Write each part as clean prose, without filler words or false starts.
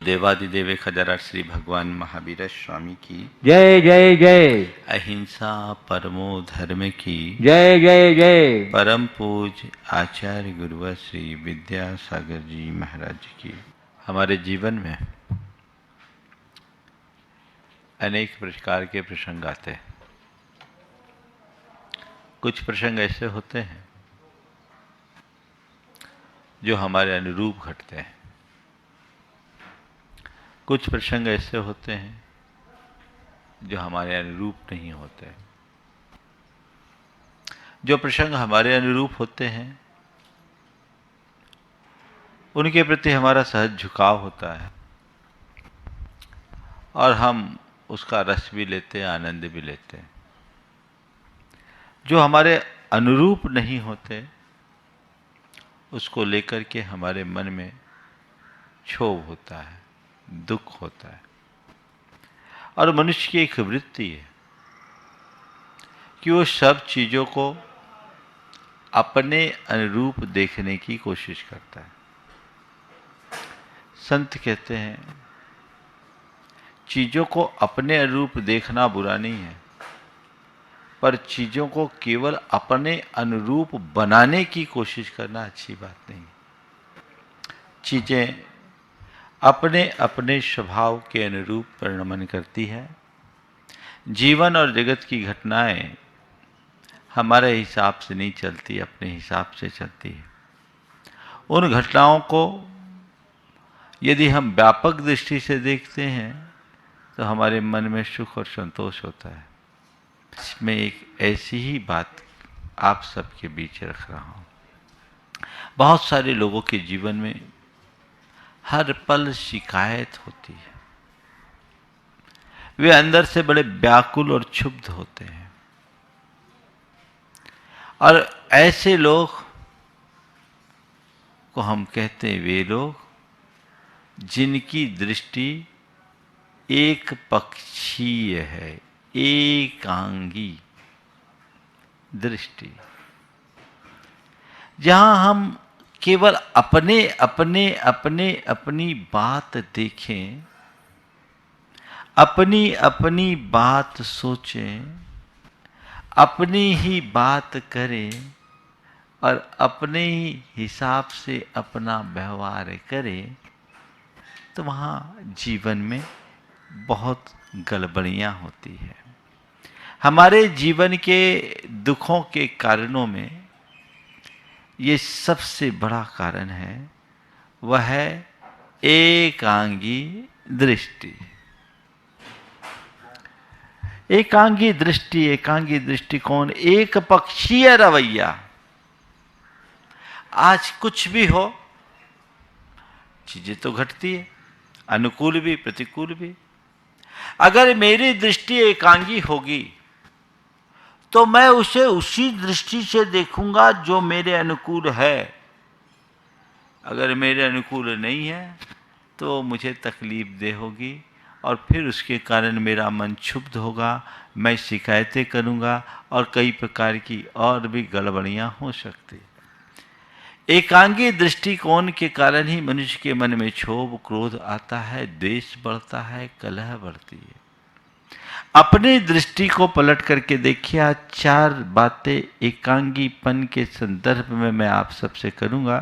देवादिदेव खजरा श्री भगवान महावीर स्वामी की जय जय जय। अहिंसा परमो धर्म की जय जय जय। परम पूज्य आचार्य गुरुवर श्री विद्यासागर जी महाराज की। हमारे जीवन में अनेक प्रकार के प्रसंग आते हैं। कुछ प्रसंग ऐसे होते हैं जो हमारे अनुरूप घटते हैं, कुछ प्रसंग ऐसे होते हैं जो हमारे अनुरूप नहीं होते। जो प्रसंग हमारे अनुरूप होते हैं उनके प्रति हमारा सहज झुकाव होता है और हम उसका रस भी लेते हैं, आनंद भी लेते हैं। जो हमारे अनुरूप नहीं होते उसको लेकर के हमारे मन में क्षोभ होता है, दुख होता है। और मनुष्य की एक वृत्ति है कि वो सब चीज़ों को अपने अनुरूप देखने की कोशिश करता है। संत कहते हैं चीज़ों को अपने अनुरूप देखना बुरा नहीं है, पर चीज़ों को केवल अपने अनुरूप बनाने की कोशिश करना अच्छी बात नहीं। चीज़ें अपने अपने स्वभाव के अनुरूप परिणमन करती है। जीवन और जगत की घटनाएं हमारे हिसाब से नहीं चलती, अपने हिसाब से चलती है। उन घटनाओं को यदि हम व्यापक दृष्टि से देखते हैं तो हमारे मन में सुख और संतोष होता है। इसमें एक ऐसी ही बात आप सबके बीच रख रहा हूँ। बहुत सारे लोगों के जीवन में हर पल शिकायत होती है। वे अंदर से बड़े व्याकुल और क्षुब्ध होते हैं। और ऐसे लोग को हम कहते हैं वे लोग जिनकी दृष्टि एक पक्षीय है, एकांगी दृष्टि, जहां हम केवल अपने अपने अपने अपनी बात देखें, अपनी अपनी बात सोचें, अपनी ही बात करें और अपने ही हिसाब से अपना व्यवहार करें, तो वहाँ जीवन में बहुत गड़बड़ियाँ होती है। हमारे जीवन के दुखों के कारणों में ये सबसे बड़ा कारण है, वह है एकांगी दृष्टि। एकांगी दृष्टि, एकांगी दृष्टिकोण, एक पक्षीय रवैया। आज कुछ भी हो, चीजें तो घटती है, अनुकूल भी प्रतिकूल भी। अगर मेरी दृष्टि एकांगी होगी तो मैं उसे उसी दृष्टि से देखूंगा जो मेरे अनुकूल है। अगर मेरे अनुकूल नहीं है तो मुझे तकलीफ दे होगी और फिर उसके कारण मेरा मन क्षुब्ध होगा, मैं शिकायतें करूंगा और कई प्रकार की और भी गड़बड़ियां हो सकती। एकांगी दृष्टिकोण के कारण ही मनुष्य के मन में क्षोभ, क्रोध आता है, द्वेष बढ़ता है, कलह बढ़ती है। अपनी दृष्टि को पलट करके देखिए। आज 4 बातें एकांगीपन के संदर्भ में मैं आप सबसे करूंगा।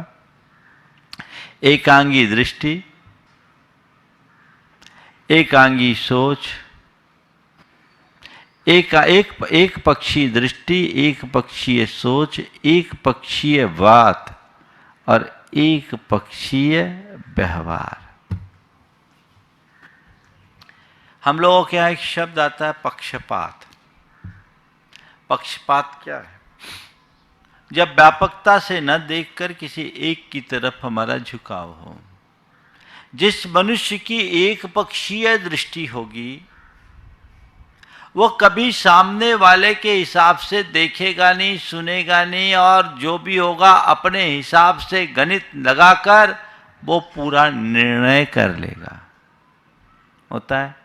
एकांगी दृष्टि, एकांगी सोच, एक पक्षीय दृष्टि, एक पक्षीय सोच, एक पक्षीय बात और एक पक्षीय व्यवहार। हम लोगों के यहाँ एक शब्द आता है पक्षपात। पक्षपात क्या है? जब व्यापकता से न देखकर किसी एक की तरफ हमारा झुकाव हो। जिस मनुष्य की एक पक्षीय दृष्टि होगी वो कभी सामने वाले के हिसाब से देखेगा नहीं, सुनेगा नहीं, और जो भी होगा अपने हिसाब से गणित लगाकर वो पूरा निर्णय कर लेगा। होता है।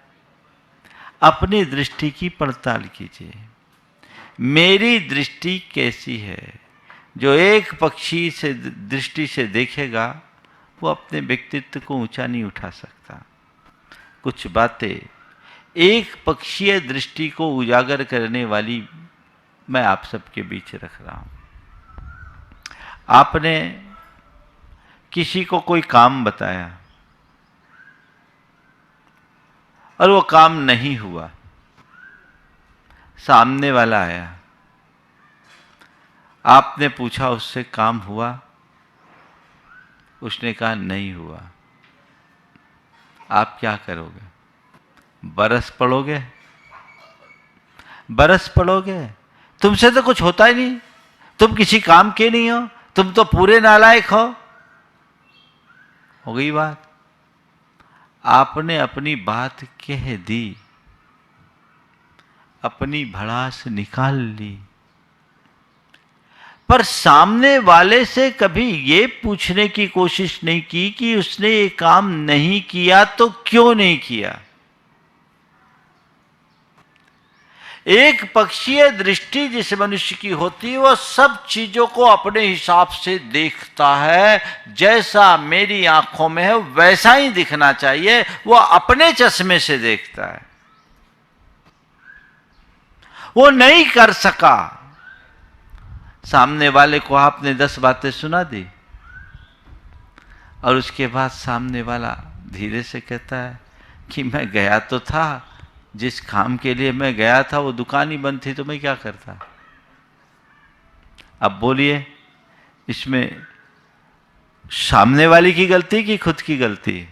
अपनी दृष्टि की पड़ताल कीजिए। मेरी दृष्टि कैसी है? जो एक पक्षी से दृष्टि से देखेगा वो अपने व्यक्तित्व को ऊंचा नहीं उठा सकता। कुछ बातें एक पक्षीय दृष्टि को उजागर करने वाली मैं आप सबके बीच रख रहा हूं। आपने किसी को कोई काम बताया और वो काम नहीं हुआ, सामने वाला आया, आपने पूछा उससे काम हुआ, उसने कहा नहीं हुआ, आप क्या करोगे? बरस पड़ोगे? बरस पड़ोगे? तुमसे तो कुछ होता ही नहीं, तुम किसी काम के नहीं हो, तुम तो पूरे नालायक हो गई बात। आपने अपनी बात कह दी, अपनी भड़ास निकाल ली, पर सामने वाले से कभी ये पूछने की कोशिश नहीं की कि उसने ये काम नहीं किया तो क्यों नहीं किया। एक पक्षीय दृष्टि जिस मनुष्य की होती है वो सब चीजों को अपने हिसाब से देखता है, जैसा मेरी आंखों में है वैसा ही दिखना चाहिए, वो अपने चश्मे से देखता है। वो नहीं कर सका, सामने वाले को आपने 10 बातें सुना दी और उसके बाद सामने वाला धीरे से कहता है कि मैं गया तो था, जिस काम के लिए मैं गया था वो दुकान ही बंद थी, तो मैं क्या करता। अब बोलिए, इसमें सामने वाले की गलती कि खुद की गलती?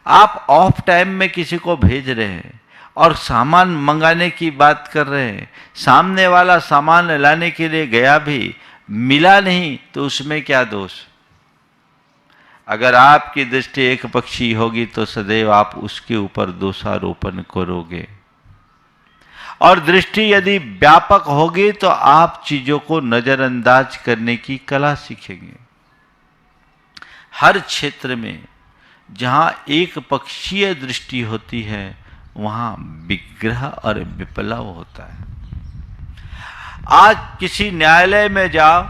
आप ऑफ टाइम में किसी को भेज रहे हैं और सामान मंगाने की बात कर रहे हैं, सामने वाला सामान लाने के लिए गया भी, मिला नहीं, तो उसमें क्या दोष? अगर आपकी दृष्टि एक पक्षी होगी तो सदैव आप उसके ऊपर दोषारोपण करोगे, और दृष्टि यदि व्यापक होगी तो आप चीजों को नजरअंदाज करने की कला सीखेंगे। हर क्षेत्र में जहां एक पक्षीय दृष्टि होती है वहां विग्रह और विप्लव होता है। आज किसी न्यायालय में जाओ,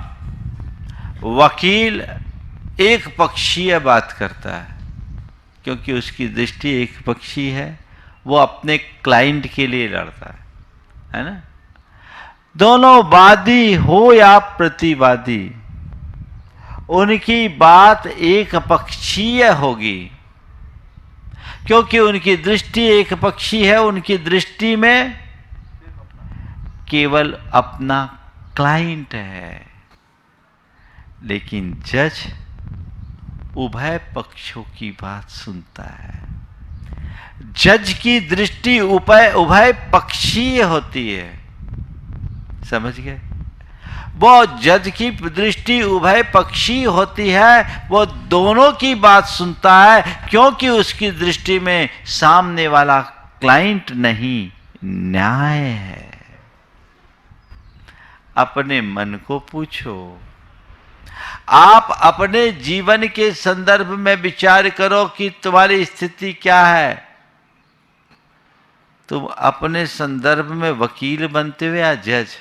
वकील एक पक्षीय बात करता है क्योंकि उसकी दृष्टि एक पक्षी है, वो अपने क्लाइंट के लिए लड़ता है ना। दोनों वादी हो या प्रतिवादी, उनकी बात एक पक्षीय होगी क्योंकि उनकी दृष्टि एक पक्षी है। उनकी दृष्टि में केवल अपना क्लाइंट है, लेकिन जज उभय पक्षों की बात सुनता है। जज की दृष्टि उभय पक्षीय होती है, समझ गए? वो जज की दृष्टि उभय पक्षी होती है, वो दोनों की बात सुनता है क्योंकि उसकी दृष्टि में सामने वाला क्लाइंट नहीं, न्याय है। अपने मन को पूछो, आप अपने जीवन के संदर्भ में विचार करो कि तुम्हारी स्थिति क्या है। तुम अपने संदर्भ में वकील बनते हो या जज?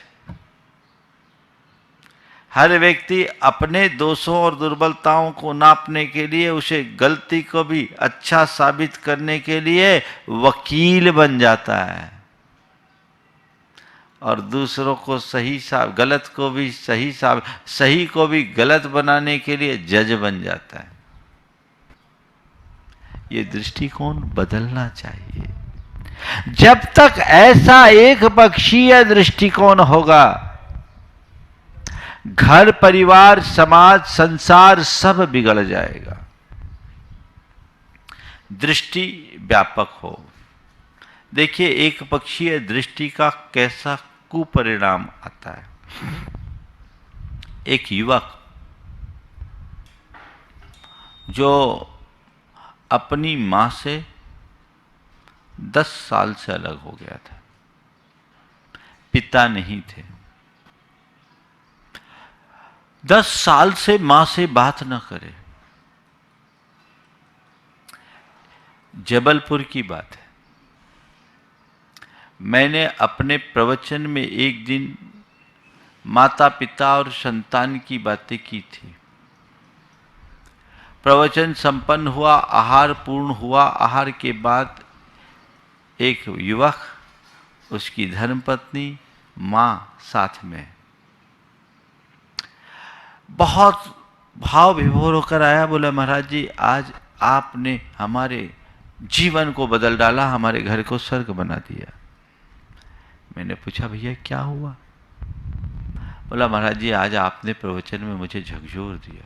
हर व्यक्ति अपने दोषों और दुर्बलताओं को नापने के लिए, उसे गलती को भी अच्छा साबित करने के लिए वकील बन जाता है, और दूसरों को गलत को भी सही को भी गलत बनाने के लिए जज बन जाता है। ये दृष्टिकोण बदलना चाहिए। जब तक ऐसा एक पक्षीय दृष्टिकोण होगा, घर, परिवार, समाज, संसार सब बिगड़ जाएगा। दृष्टि व्यापक हो। देखिए, एक पक्षीय दृष्टि का कैसा कुपरिणाम आता है। एक युवक जो अपनी मां से 10 साल से अलग हो गया था, पिता नहीं थे, 10 साल से मां से बात न करे। जबलपुर की बात है। मैंने अपने प्रवचन में एक दिन माता पिता और संतान की बातें की थी। प्रवचन संपन्न हुआ, आहार पूर्ण हुआ। आहार के बाद एक युवक, उसकी धर्मपत्नी, माँ साथ में, बहुत भाव विभोर होकर आया। बोला, महाराज जी, आज आपने हमारे जीवन को बदल डाला, हमारे घर को स्वर्ग बना दिया। मैंने पूछा, भैया क्या हुआ? बोला, महाराज जी, आज आपने प्रवचन में मुझे झकझोर दिया।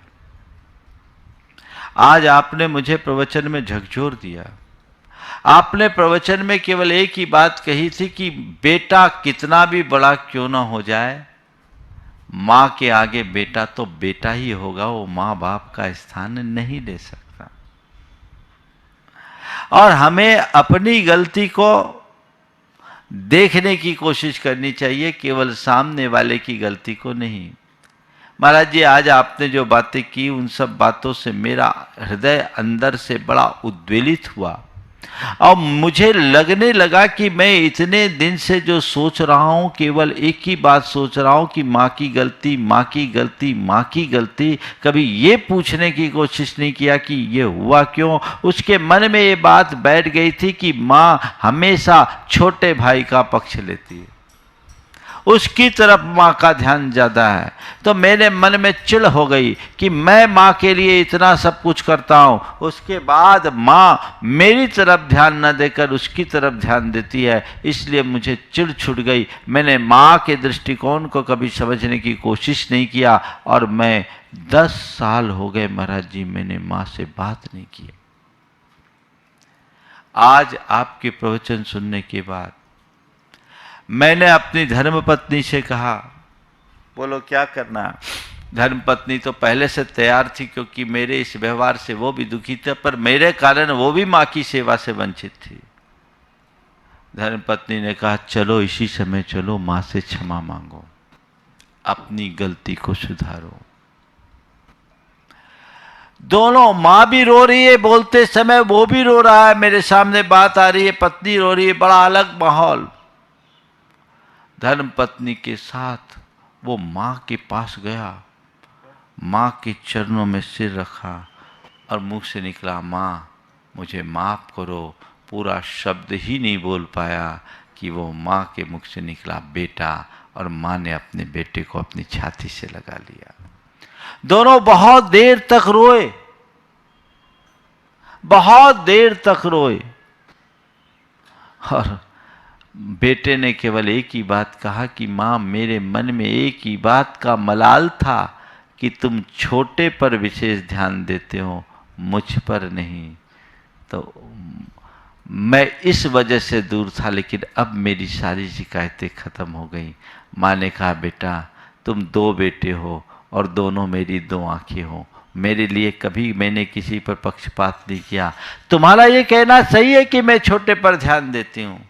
आज आपने मुझे प्रवचन में झकझोर दिया। आपने प्रवचन में केवल एक ही बात कही थी कि बेटा कितना भी बड़ा क्यों ना हो जाए, मां के आगे बेटा तो बेटा ही होगा, वो मां बाप का स्थान नहीं ले सकता। और हमें अपनी गलती को देखने की कोशिश करनी चाहिए, केवल सामने वाले की गलती को नहीं। महाराज जी, आज आपने जो बातें की, उन सब बातों से मेरा हृदय अंदर से बड़ा उद्वेलित हुआ और मुझे लगने लगा कि मैं इतने दिन से जो सोच रहा हूं, केवल एक ही बात सोच रहा हूं कि माँ की गलती, माँ की गलती, माँ की गलती। कभी ये पूछने की कोशिश नहीं किया कि ये हुआ क्यों। उसके मन में ये बात बैठ गई थी कि माँ हमेशा छोटे भाई का पक्ष लेती है, उसकी तरफ माँ का ध्यान ज्यादा है। तो मेरे मन में चिढ़ हो गई कि मैं माँ के लिए इतना सब कुछ करता हूँ, उसके बाद माँ मेरी तरफ ध्यान न देकर उसकी तरफ ध्यान देती है, इसलिए मुझे चिढ़ छूट गई। मैंने माँ के दृष्टिकोण को कभी समझने की कोशिश नहीं किया और मैं 10 साल हो गए महाराज जी, मैंने माँ से बात नहीं की। आज आपके प्रवचन सुनने के बाद मैंने अपनी धर्मपत्नी से कहा, बोलो क्या करना। धर्मपत्नी तो पहले से तैयार थी, क्योंकि मेरे इस व्यवहार से वो भी दुखी थे, पर मेरे कारण वो भी माँ की सेवा से वंचित थी। धर्मपत्नी ने कहा, चलो इसी समय चलो, माँ से क्षमा मांगो, अपनी गलती को सुधारो। दोनों, माँ भी रो रही है बोलते समय, वो भी रो रहा है, मेरे सामने बात आ रही है, पत्नी रो रही है, बड़ा अलग माहौल। धर्मपत्नी के साथ वो माँ के पास गया, माँ के चरणों में सिर रखा और मुंह से निकला, माँ मुझे माफ़ करो। पूरा शब्द ही नहीं बोल पाया कि वो माँ के मुख से निकला बेटा, और माँ ने अपने बेटे को अपनी छाती से लगा लिया। दोनों बहुत देर तक रोए, बहुत देर तक रोए, और बेटे ने केवल एक ही बात कहा कि माँ, मेरे मन में एक ही बात का मलाल था कि तुम छोटे पर विशेष ध्यान देते हो, मुझ पर नहीं। तो मैं इस वजह से दूर था, लेकिन अब मेरी सारी शिकायतें खत्म हो गई। माँ ने कहा, बेटा तुम 2 बेटे हो और दोनों मेरी 2 आंखें हो, मेरे लिए कभी मैंने किसी पर पक्षपात नहीं किया। तुम्हारा ये कहना सही है कि मैं छोटे पर ध्यान देती हूँ,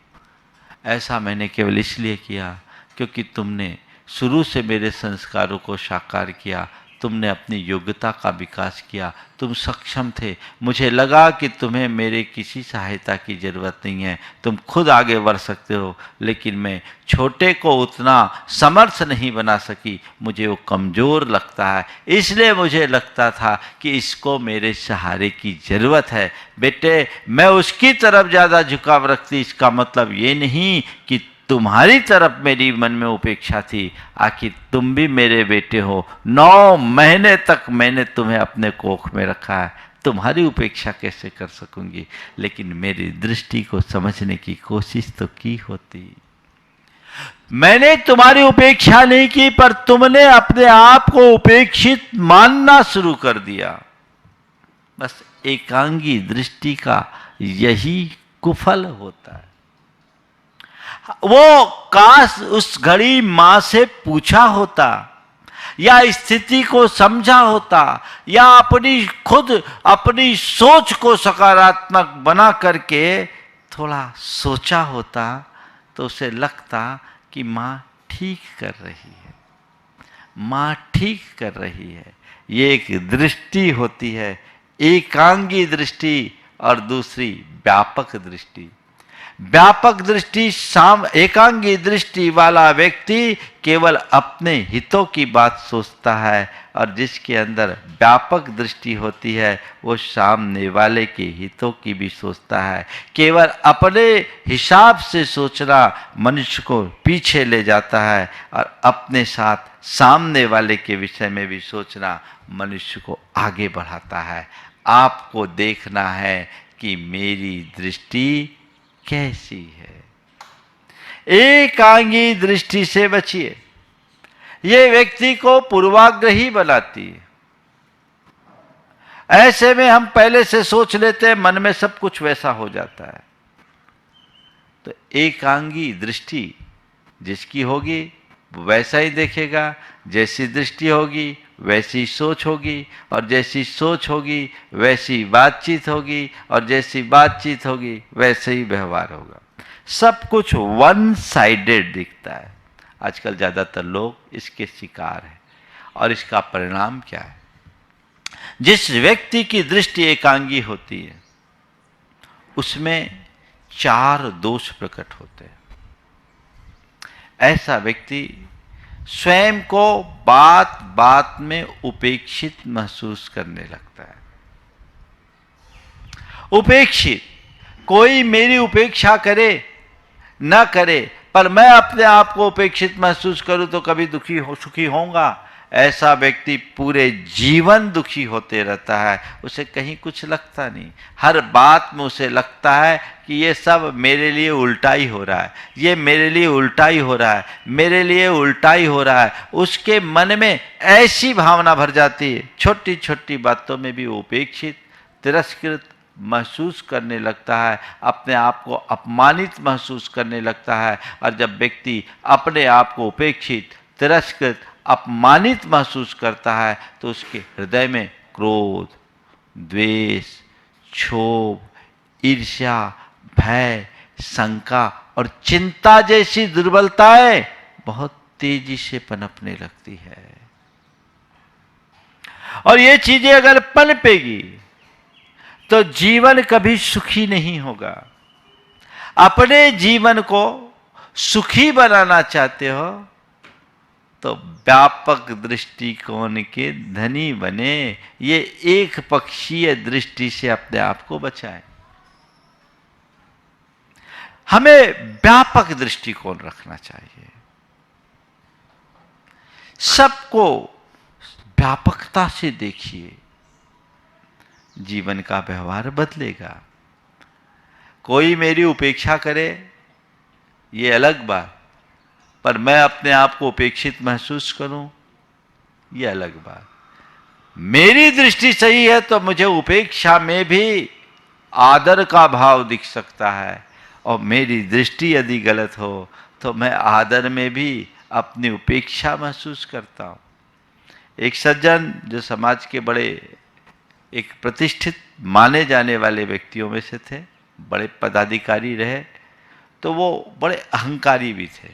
ऐसा मैंने केवल इसलिए किया क्योंकि तुमने शुरू से मेरे संस्कारों को साकार किया, तुमने अपनी योग्यता का विकास किया, तुम सक्षम थे। मुझे लगा कि तुम्हें मेरे किसी सहायता की ज़रूरत नहीं है, तुम खुद आगे बढ़ सकते हो, लेकिन मैं छोटे को उतना समर्थ नहीं बना सकी, मुझे वो कमज़ोर लगता है, इसलिए मुझे लगता था कि इसको मेरे सहारे की ज़रूरत है। बेटे, मैं उसकी तरफ ज़्यादा झुकाव रखती, इसका मतलब ये नहीं कि तुम्हारी तरफ मेरी मन में उपेक्षा थी। आखिर तुम भी मेरे बेटे हो, 9 महीने तक मैंने तुम्हें अपने कोख में रखा है, तुम्हारी उपेक्षा कैसे कर सकूंगी। लेकिन मेरी दृष्टि को समझने की कोशिश तो की होती। मैंने तुम्हारी उपेक्षा नहीं की, पर तुमने अपने आप को उपेक्षित मानना शुरू कर दिया। बस एकांगी दृष्टि का यही कुफल होता है। वो काश उस घड़ी मां से पूछा होता, या स्थिति को समझा होता, या अपनी सोच को सकारात्मक बना करके थोड़ा सोचा होता, तो उसे लगता कि मां ठीक कर रही है, मां ठीक कर रही है। ये एक दृष्टि होती है, एकांगी दृष्टि और दूसरी व्यापक दृष्टि। व्यापक दृष्टि एकांगी दृष्टि वाला व्यक्ति केवल अपने हितों की बात सोचता है, और जिसके अंदर व्यापक दृष्टि होती है वो सामने वाले के हितों की भी सोचता है। केवल अपने हिसाब से सोचना मनुष्य को पीछे ले जाता है, और अपने साथ सामने वाले के विषय में भी सोचना मनुष्य को आगे बढ़ाता है। आपको देखना है कि मेरी दृष्टि कैसी है। एकांगी दृष्टि से बचिए, ये व्यक्ति को पूर्वाग्रही बनाती है। ऐसे में हम पहले से सोच लेते हैं, मन में सब कुछ वैसा हो जाता है। तो एकांगी दृष्टि जिसकी होगी वो वैसा ही देखेगा, जैसी दृष्टि होगी वैसी सोच होगी, और जैसी सोच होगी वैसी बातचीत होगी, और जैसी बातचीत होगी वैसे ही व्यवहार होगा। सब कुछ वन साइडेड दिखता है। आजकल ज़्यादातर लोग इसके शिकार हैं, और इसका परिणाम क्या है? जिस व्यक्ति की दृष्टि एकांगी होती है उसमें 4 दोष प्रकट होते हैं। ऐसा व्यक्ति स्वयं को बात बात में उपेक्षित महसूस करने लगता है। उपेक्षित, कोई मेरी उपेक्षा करे न करे, पर मैं अपने आप को उपेक्षित महसूस करूं तो कभी सुखी होऊंगा। ऐसा व्यक्ति पूरे जीवन दुखी होते रहता है, उसे कहीं कुछ लगता नहीं। हर बात में उसे लगता है कि ये सब मेरे लिए उल्टा ही हो रहा है, ये मेरे लिए उल्टा ही हो रहा है, मेरे लिए उल्टा ही हो रहा है। उसके मन में ऐसी भावना भर जाती है, छोटी छोटी बातों में भी उपेक्षित, तिरस्कृत महसूस करने लगता है, अपने आप को अपमानित महसूस करने लगता है। और जब व्यक्ति अपने आप को उपेक्षित, तिरस्कृत, अपमानित महसूस करता है तो उसके हृदय में क्रोध, द्वेष, क्षोभ, ईर्ष्या, भय, शंका और चिंता जैसी दुर्बलताएं बहुत तेजी से पनपने लगती है। और ये चीजें अगर पनपेगी तो जीवन कभी सुखी नहीं होगा। अपने जीवन को सुखी बनाना चाहते हो तो व्यापक दृष्टिकोण के धनी बने। ये एक पक्षीय दृष्टि से अपने आप को बचाएं। हमें व्यापक दृष्टिकोण रखना चाहिए। सबको व्यापकता से देखिए, जीवन का व्यवहार बदलेगा। कोई मेरी उपेक्षा करे ये अलग बात, पर मैं अपने आप को उपेक्षित महसूस करूं ये अलग बात। मेरी दृष्टि सही है तो मुझे उपेक्षा में भी आदर का भाव दिख सकता है, और मेरी दृष्टि यदि गलत हो तो मैं आदर में भी अपनी उपेक्षा महसूस करता हूं। एक सज्जन जो समाज के बड़े एक प्रतिष्ठित माने जाने वाले व्यक्तियों में से थे, बड़े पदाधिकारी रहे, तो वो बड़े अहंकारी भी थे।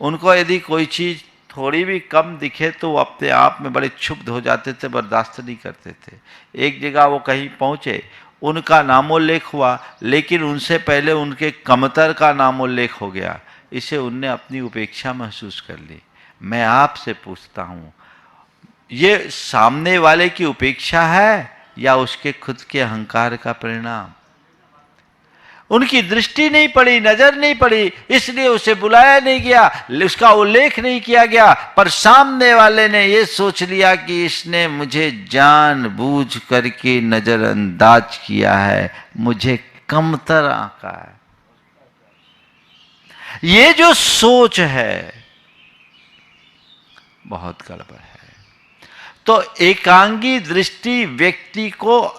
उनको यदि कोई चीज़ थोड़ी भी कम दिखे तो वो अपने आप में बड़े क्षुब्ध हो जाते थे, बर्दाश्त नहीं करते थे। एक जगह वो कहीं पहुँचे, उनका नामोल्लेख हुआ, लेकिन उनसे पहले उनके कमतर का नामोल्लेख हो गया। इसे उनने अपनी उपेक्षा महसूस कर ली। मैं आपसे पूछता हूँ, ये सामने वाले की उपेक्षा है या उसके खुद के अहंकार का परिणाम? उनकी दृष्टि नहीं पड़ी, नजर नहीं पड़ी, इसलिए उसे बुलाया नहीं गया, उसका उल्लेख नहीं किया गया। पर सामने वाले ने ये सोच लिया कि इसने मुझे जानबूझ करके नजरअंदाज किया है, मुझे कमतर आंका है। ये जो सोच है बहुत गड़बड़ है। तो एकांगी दृष्टि व्यक्ति को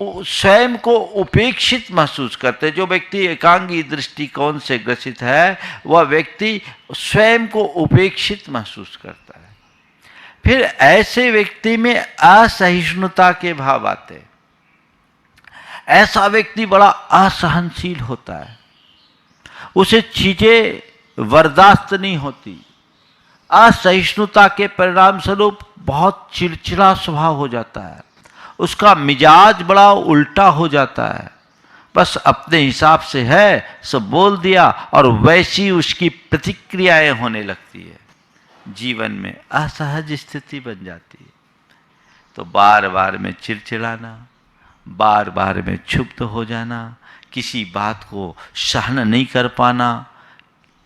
स्वयं को उपेक्षित महसूस करते। जो व्यक्ति एकांगी दृष्टिकोण से ग्रसित है वह व्यक्ति स्वयं को उपेक्षित महसूस करता है। फिर ऐसे व्यक्ति में असहिष्णुता के भाव आते हैं। ऐसा व्यक्ति बड़ा असहनशील होता है, उसे चीजें बर्दाश्त नहीं होती। असहिष्णुता के परिणाम स्वरूप बहुत चिड़चिड़ा स्वभाव हो जाता है, उसका मिजाज बड़ा उल्टा हो जाता है, बस अपने हिसाब से है सो बोल दिया और वैसी उसकी प्रतिक्रियाएं होने लगती है, जीवन में असहज स्थिति बन जाती है। तो बार बार में चिड़चिड़ाना, बार बार में क्षुब्ध हो जाना, किसी बात को सहन नहीं कर पाना,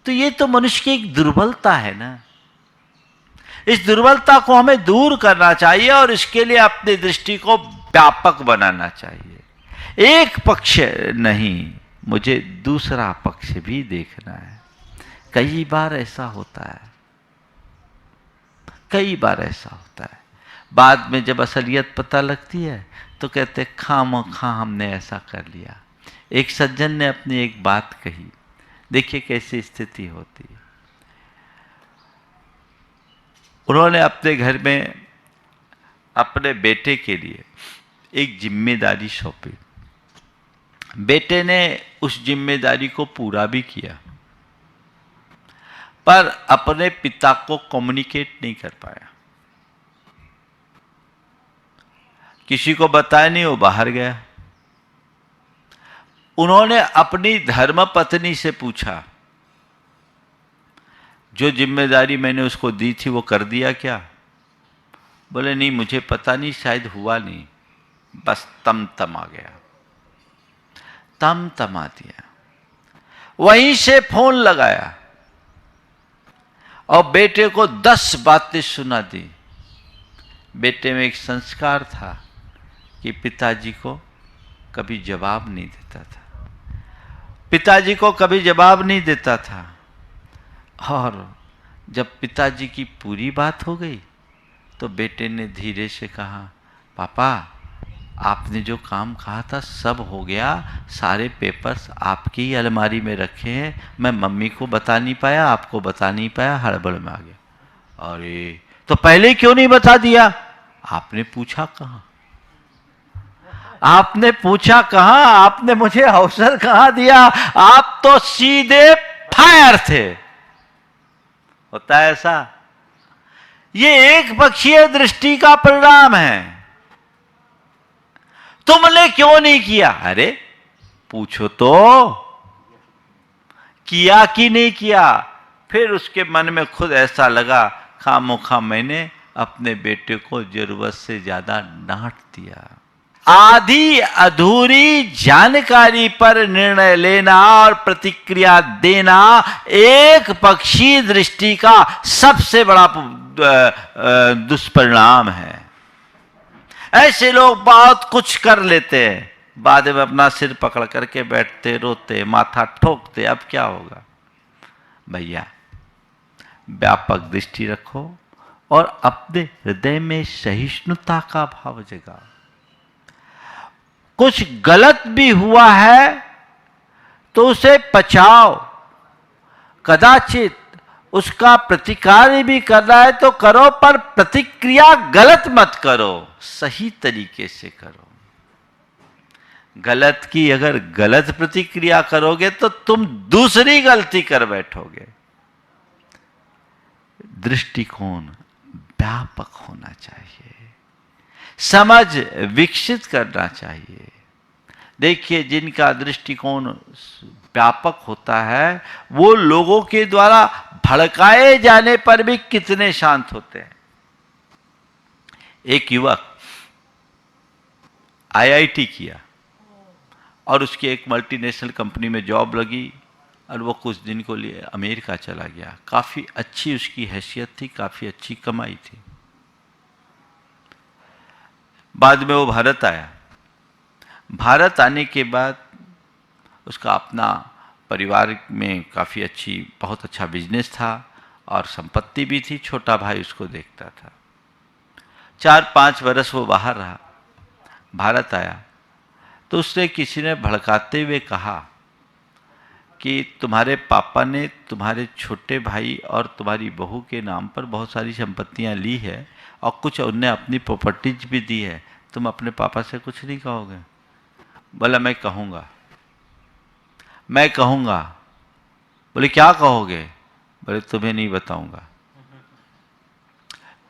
तो ये तो मनुष्य की एक दुर्बलता है ना। इस दुर्बलता को हमें दूर करना चाहिए और इसके लिए अपनी दृष्टि को व्यापक बनाना चाहिए। एक पक्ष नहीं, मुझे दूसरा पक्ष भी देखना है। कई बार ऐसा होता है, कई बार ऐसा होता है, बाद में जब असलियत पता लगती है तो कहते खामखा हमने ऐसा कर लिया। एक सज्जन ने अपनी एक बात कही, देखिए कैसी स्थिति होती है। उन्होंने अपने घर में अपने बेटे के लिए एक जिम्मेदारी सौंपी। बेटे ने उस जिम्मेदारी को पूरा भी किया, पर अपने पिता को कम्युनिकेट नहीं कर पाया। किसी को बताया नहीं, वो बाहर गया। उन्होंने अपनी धर्मपत्नी से पूछा, जो जिम्मेदारी मैंने उसको दी थी वो कर दिया क्या? बोले नहीं, मुझे पता नहीं, शायद हुआ नहीं, बस तम आ गया, तम आ दिया। वहीं से फोन लगाया और बेटे को 10 बातें सुना दी। बेटे में एक संस्कार था कि पिताजी को कभी जवाब नहीं देता था, पिताजी को कभी जवाब नहीं देता था। और जब पिताजी की पूरी बात हो गई तो बेटे ने धीरे से कहा, पापा आपने जो काम कहा था सब हो गया, सारे पेपर्स आपकी ही अलमारी में रखे हैं, मैं मम्मी को बता नहीं पाया, आपको बता नहीं पाया, हड़बड़ में आ गया। अरे तो पहले क्यों नहीं बता दिया? आपने पूछा कहाँ? आपने पूछा कहाँ? आपने मुझे अवसर कहाँ दिया? आप तो सीधे फायर थे। होता है ऐसा। ये एक पक्षीय दृष्टि का परिणाम है। तुमने क्यों नहीं किया? अरे पूछो तो, किया कि नहीं किया? फिर उसके मन में खुद ऐसा लगा, खामोखा मैंने अपने बेटे को जरूरत से ज्यादा डांट दिया। आधी अधूरी जानकारी पर निर्णय लेना और प्रतिक्रिया देना एक पक्षी दृष्टि का सबसे बड़ा दुष्परिणाम है। ऐसे लोग बहुत कुछ कर लेते हैं, बाद में अपना सिर पकड़ करके बैठते, रोते, माथा ठोकते, अब क्या होगा? भैया व्यापक दृष्टि रखो और अपने हृदय में सहिष्णुता का भाव जगाओ। कुछ गलत भी हुआ है तो उसे पचाओ, कदाचित उसका प्रतिकार भी करना है तो करो, पर प्रतिक्रिया गलत मत करो, सही तरीके से करो। गलत की अगर गलत प्रतिक्रिया करोगे तो तुम दूसरी गलती कर बैठोगे। दृष्टिकोण व्यापक होना चाहिए, समझ विकसित करना चाहिए। देखिए, जिनका दृष्टिकोण व्यापक होता है वो लोगों के द्वारा भड़काए जाने पर भी कितने शांत होते हैं। एक युवक आईआईटी किया और उसकी एक मल्टीनेशनल कंपनी में जॉब लगी और वो कुछ दिन को लिए अमेरिका चला गया। काफ़ी अच्छी उसकी हैसियत थी, काफ़ी अच्छी कमाई थी। बाद में वो भारत आया। भारत आने के बाद उसका अपना परिवार में काफ़ी अच्छी, बहुत अच्छा बिजनेस था और संपत्ति भी थी। छोटा भाई उसको देखता था। 4-5 वर्ष वो बाहर रहा। भारत आया तो उससे किसी ने भड़काते हुए कहा कि तुम्हारे पापा ने तुम्हारे छोटे भाई और तुम्हारी बहू के नाम पर बहुत सारी संपत्तियां ली है और कुछ उनने अपनी प्रॉपर्टीज भी दी है, तुम अपने पापा से कुछ नहीं कहोगे? बोला मैं कहूँगा, मैं कहूँगा। बोले क्या कहोगे? बोले तुम्हें नहीं बताऊँगा,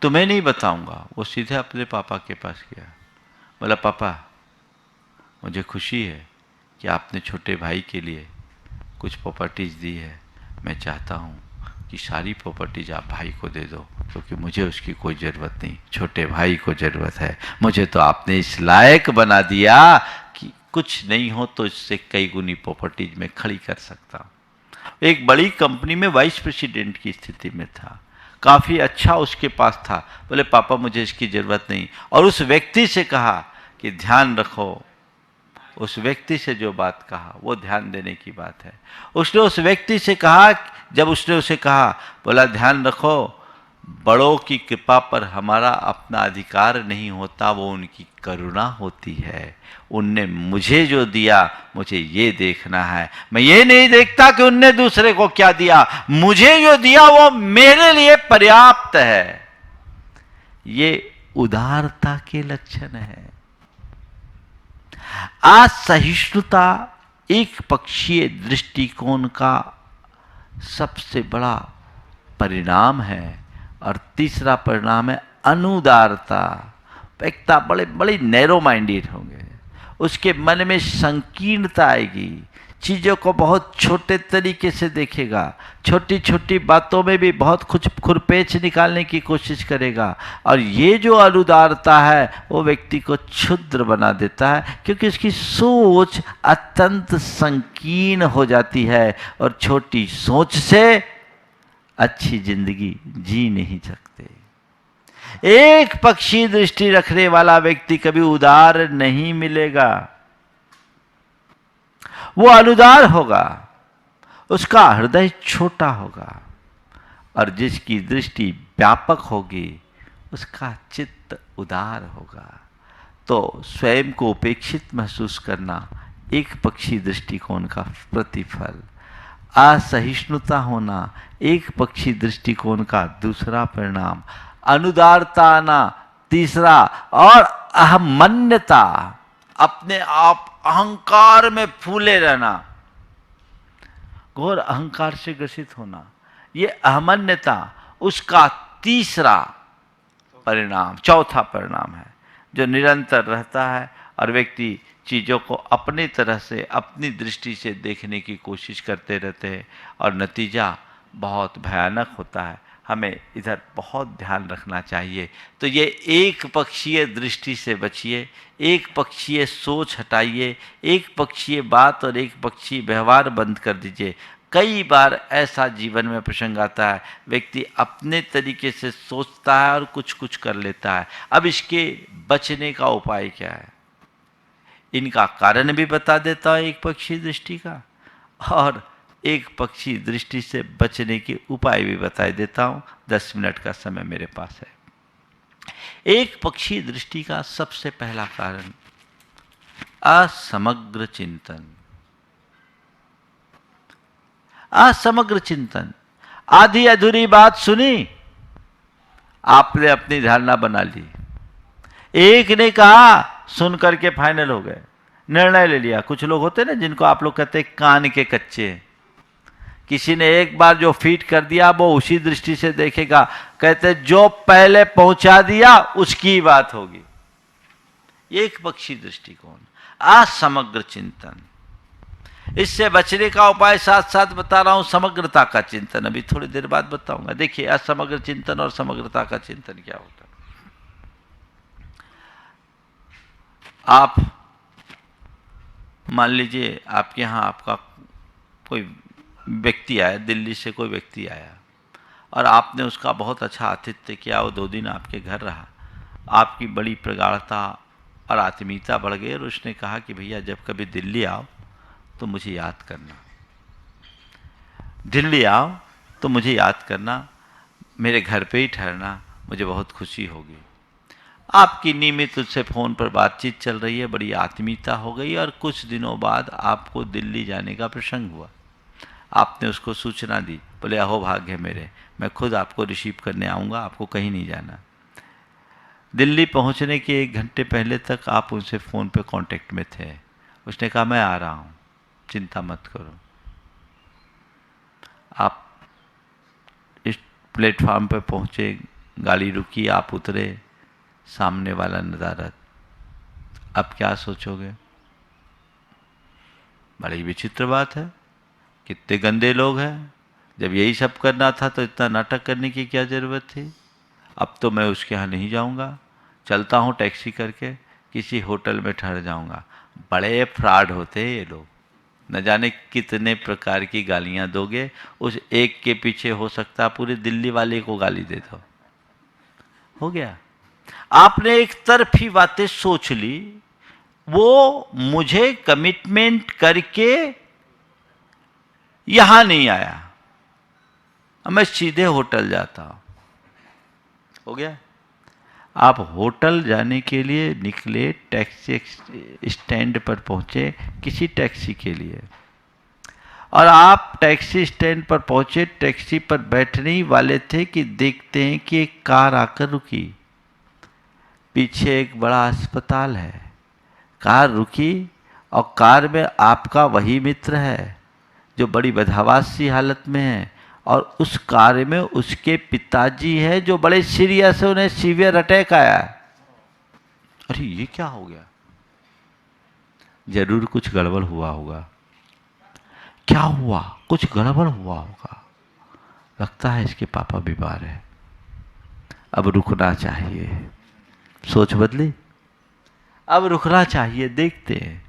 तुम्हें नहीं बताऊँगा। वो सीधे अपने पापा के पास गया। बोला पापा मुझे खुशी है कि आपने छोटे भाई के लिए कुछ प्रॉपर्टीज दी है, मैं चाहता हूँ कि सारी प्रॉपर्टीज आप भाई को दे दो, क्योंकि मुझे उसकी कोई ज़रूरत नहीं, छोटे भाई को ज़रूरत है। मुझे तो आपने इस लायक बना दिया कि कुछ नहीं हो तो इससे कई गुनी प्रॉपर्टीज में खड़ी कर सकता हूँ। एक बड़ी कंपनी में वाइस प्रेसिडेंट की स्थिति में था, काफ़ी अच्छा उसके पास था। बोले पापा मुझे इसकी ज़रूरत नहीं, और उस व्यक्ति से कहा कि ध्यान रखो, उस व्यक्ति से जो बात कहा वो ध्यान देने की बात है। उसने उस व्यक्ति से कहा, जब उसने उसे कहा, बोला ध्यान रखो, बड़ों की कृपा पर हमारा अपना अधिकार नहीं होता, वो उनकी करुणा होती है। उनने मुझे जो दिया मुझे ये देखना है, मैं ये नहीं देखता कि उनने दूसरे को क्या दिया, मुझे जो दिया वो मेरे लिए पर्याप्त है। ये उदारता के लक्षण है। असहिष्णुता एक पक्षीय दृष्टिकोण का सबसे बड़ा परिणाम है, और तीसरा परिणाम है अनुदारता। व्यक्ति बड़े बड़े नैरो माइंडेड होंगे, उसके मन में संकीर्णता आएगी, चीज़ों को बहुत छोटे तरीके से देखेगा, छोटी छोटी बातों में भी बहुत कुछ खुरपेच निकालने की कोशिश करेगा। और ये जो अनुदारता है वो व्यक्ति को क्षुद्र बना देता है, क्योंकि उसकी सोच अत्यंत संकीर्ण हो जाती है, और छोटी सोच से अच्छी जिंदगी जी नहीं सकते। एक पक्षी दृष्टि रखने वाला व्यक्ति कभी उदार नहीं मिलेगा, वो अनुदार होगा, उसका हृदय छोटा होगा, और जिसकी दृष्टि व्यापक होगी उसका चित्त उदार होगा। तो स्वयं को उपेक्षित महसूस करना एक पक्षी दृष्टिकोण का प्रतिफल, असहिष्णुता होना एक पक्षी दृष्टिकोण का दूसरा परिणाम, अनुदारता आना तीसरा, और अहमन्यता, अपने आप अहंकार में फूले रहना, घोर अहंकार से ग्रसित होना, ये अहमन्यता उसका तीसरा परिणाम, चौथा परिणाम है, जो निरंतर रहता है। और व्यक्ति चीज़ों को अपनी तरह से, अपनी दृष्टि से देखने की कोशिश करते रहते हैं, और नतीजा बहुत भयानक होता है। हमें इधर बहुत ध्यान रखना चाहिए। तो ये एक पक्षीय दृष्टि से बचिए, एक पक्षीय सोच हटाइए, एक पक्षीय बात और एक पक्षीय व्यवहार बंद कर दीजिए। कई बार ऐसा जीवन में प्रसंग आता है, व्यक्ति अपने तरीके से सोचता है और कुछ कुछ कर लेता है। अब इसके बचने का उपाय क्या है, इनका कारण भी बता देता हूँ एक पक्षी दृष्टि का, और एक पक्षी दृष्टि से बचने के उपाय भी बता देता हूँ। 10 मिनट का समय मेरे पास है। एक पक्षी दृष्टि का सबसे पहला कारण असमग्र चिंतन। असमग्र चिंतन, आधी अधूरी बात सुनी, आपने अपनी धारणा बना ली, एक ने कहा, सुन करके फाइनल हो गए, निर्णय ले लिया। कुछ लोग होते हैं ना जिनको आप लोग कहते हैं कान के कच्चे, किसी ने एक बार जो फीट कर दिया वो उसी दृष्टि से देखेगा, कहते जो पहले पहुंचा दिया उसकी बात होगी। एक पक्षी दृष्टिकोण, असमग्र चिंतन। इससे बचने का उपाय साथ साथ बता रहा हूं, समग्रता का चिंतन अभी थोड़ी देर बाद बताऊंगा। देखिए असमग्र चिंतन और समग्रता का चिंतन क्या होता है। आप मान लीजिए आपके यहाँ आपका कोई व्यक्ति आया, दिल्ली से कोई व्यक्ति आया, और आपने उसका बहुत अच्छा आतिथ्य किया, वो 2 दिन आपके घर रहा, आपकी बड़ी प्रगाढ़ता और आत्मीयता बढ़ गई, और उसने कहा कि भैया जब कभी दिल्ली आओ तो मुझे याद करना, दिल्ली आओ तो मुझे याद करना, मेरे घर पे ही ठहरना, मुझे बहुत खुशी होगी। आपकी नियमित उससे फ़ोन पर बातचीत चल रही है, बड़ी आत्मीयता हो गई, और कुछ दिनों बाद आपको दिल्ली जाने का प्रसंग हुआ। आपने उसको सूचना दी, बोले अहो भाग्य मेरे, मैं खुद आपको रिसीव करने आऊँगा, आपको कहीं नहीं जाना। दिल्ली पहुँचने के 1 घंटे पहले तक आप उनसे फ़ोन पे कांटेक्ट में थे। उसने कहा मैं आ रहा हूँ, चिंता मत करो। आप इस प्लेटफार्म पे पहुँचे, गाड़ी रुकी, आप उतरे, सामने वाला नदारत। अब क्या सोचोगे? बड़ी विचित्र बात है, कितने गंदे लोग हैं। जब यही सब करना था तो इतना नाटक करने की क्या ज़रूरत थी। अब तो मैं उसके यहाँ नहीं जाऊँगा, चलता हूँ टैक्सी करके किसी होटल में ठहर जाऊँगा। बड़े फ्रॉड होते हैं ये लोग, न जाने कितने प्रकार की गालियाँ दोगे, उस एक के पीछे हो सकता है पूरे दिल्ली वाले को गाली दे दो। हो गया, आपने एक तरफी बातें सोच ली। वो मुझे कमिटमेंट करके यहां नहीं आया, मैं सीधे होटल जाता हूं। हो गया, आप होटल जाने के लिए निकले, टैक्सी स्टैंड पर पहुंचे किसी टैक्सी के लिए, और आप टैक्सी स्टैंड पर पहुंचे, टैक्सी पर बैठने ही वाले थे कि देखते हैं कि एक कार आकर रुकी। पीछे एक बड़ा अस्पताल है, कार रुकी और कार में आपका वही मित्र है जो बड़ी बदहवास सी हालत में है, और उस कार में उसके पिताजी हैं जो बड़े सीरियस है, उन्हें सीवियर अटैक आया है। अरे ये क्या हो गया, जरूर कुछ गड़बड़ हुआ होगा। क्या हुआ, कुछ गड़बड़ हुआ होगा, लगता है इसके पापा बीमार है, अब रुकना चाहिए। सोच बदली, अब रुकना चाहिए, देखते हैं।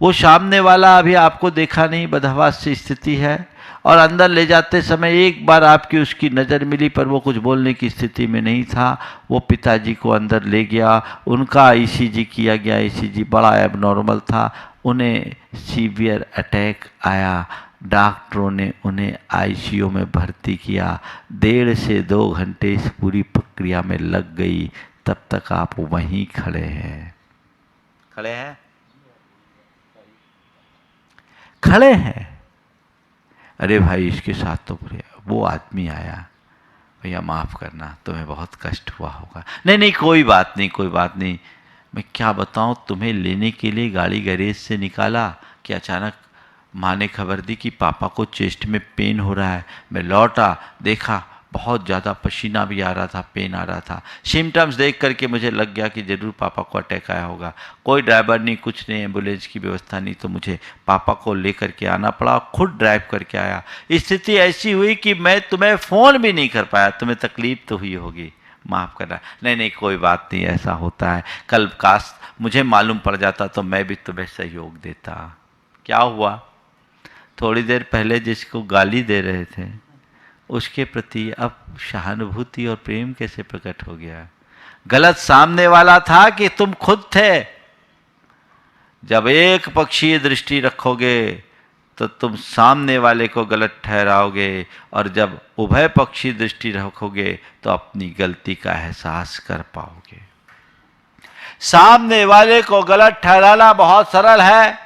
वो सामने वाला अभी आपको देखा नहीं, बदहवास सी स्थिति है, और अंदर ले जाते समय एक बार आपकी उसकी नज़र मिली, पर वो कुछ बोलने की स्थिति में नहीं था। वो पिताजी को अंदर ले गया, उनका ईसीजी किया गया, ईसीजी बड़ा एबनॉर्मल था, उन्हें सीवियर अटैक आया। डॉक्टरों ने उन्हें आईसीयू में भर्ती किया। 1.5 से 2 घंटे इस पूरी प्रक्रिया में लग गई, तब तक आप वहीं खड़े हैं। खड़े हैं, खड़े हैं। अरे भाई इसके साथ तो बुरे, वो आदमी आया, भैया माफ़ करना, तुम्हें बहुत कष्ट हुआ होगा। नहीं नहीं कोई बात नहीं, कोई बात नहीं। मैं क्या बताऊं, तुम्हें लेने के लिए गाड़ी गैरेज से निकाला कि अचानक माँ ने खबर दी कि पापा को चेस्ट में पेन हो रहा है। मैं लौटा, देखा बहुत ज़्यादा पसीना भी आ रहा था, पेन आ रहा था। सिम्टम्स देख करके मुझे लग गया कि ज़रूर पापा को अटैक आया होगा। कोई ड्राइवर नहीं, कुछ नहीं, एम्बुलेंस की व्यवस्था नहीं, तो मुझे पापा को लेकर के आना पड़ा, खुद ड्राइव करके आया। स्थिति ऐसी हुई कि मैं तुम्हें फ़ोन भी नहीं कर पाया। तुम्हें तकलीफ़ तो हुई होगी, माफ़ करना। नहीं नहीं कोई बात नहीं, ऐसा होता है। कल काश मुझे मालूम पड़ जाता तो मैं भी तुम्हें सहयोग देता। क्या हुआ, थोड़ी देर पहले जिसको गाली दे रहे थे उसके प्रति अब सहानुभूति और प्रेम कैसे प्रकट हो गया। गलत सामने वाला था कि तुम खुद थे। जब एक पक्षीय दृष्टि रखोगे तो तुम सामने वाले को गलत ठहराओगे, और जब उभय पक्षी दृष्टि रखोगे तो अपनी गलती का एहसास कर पाओगे। सामने वाले को गलत ठहराना बहुत सरल है,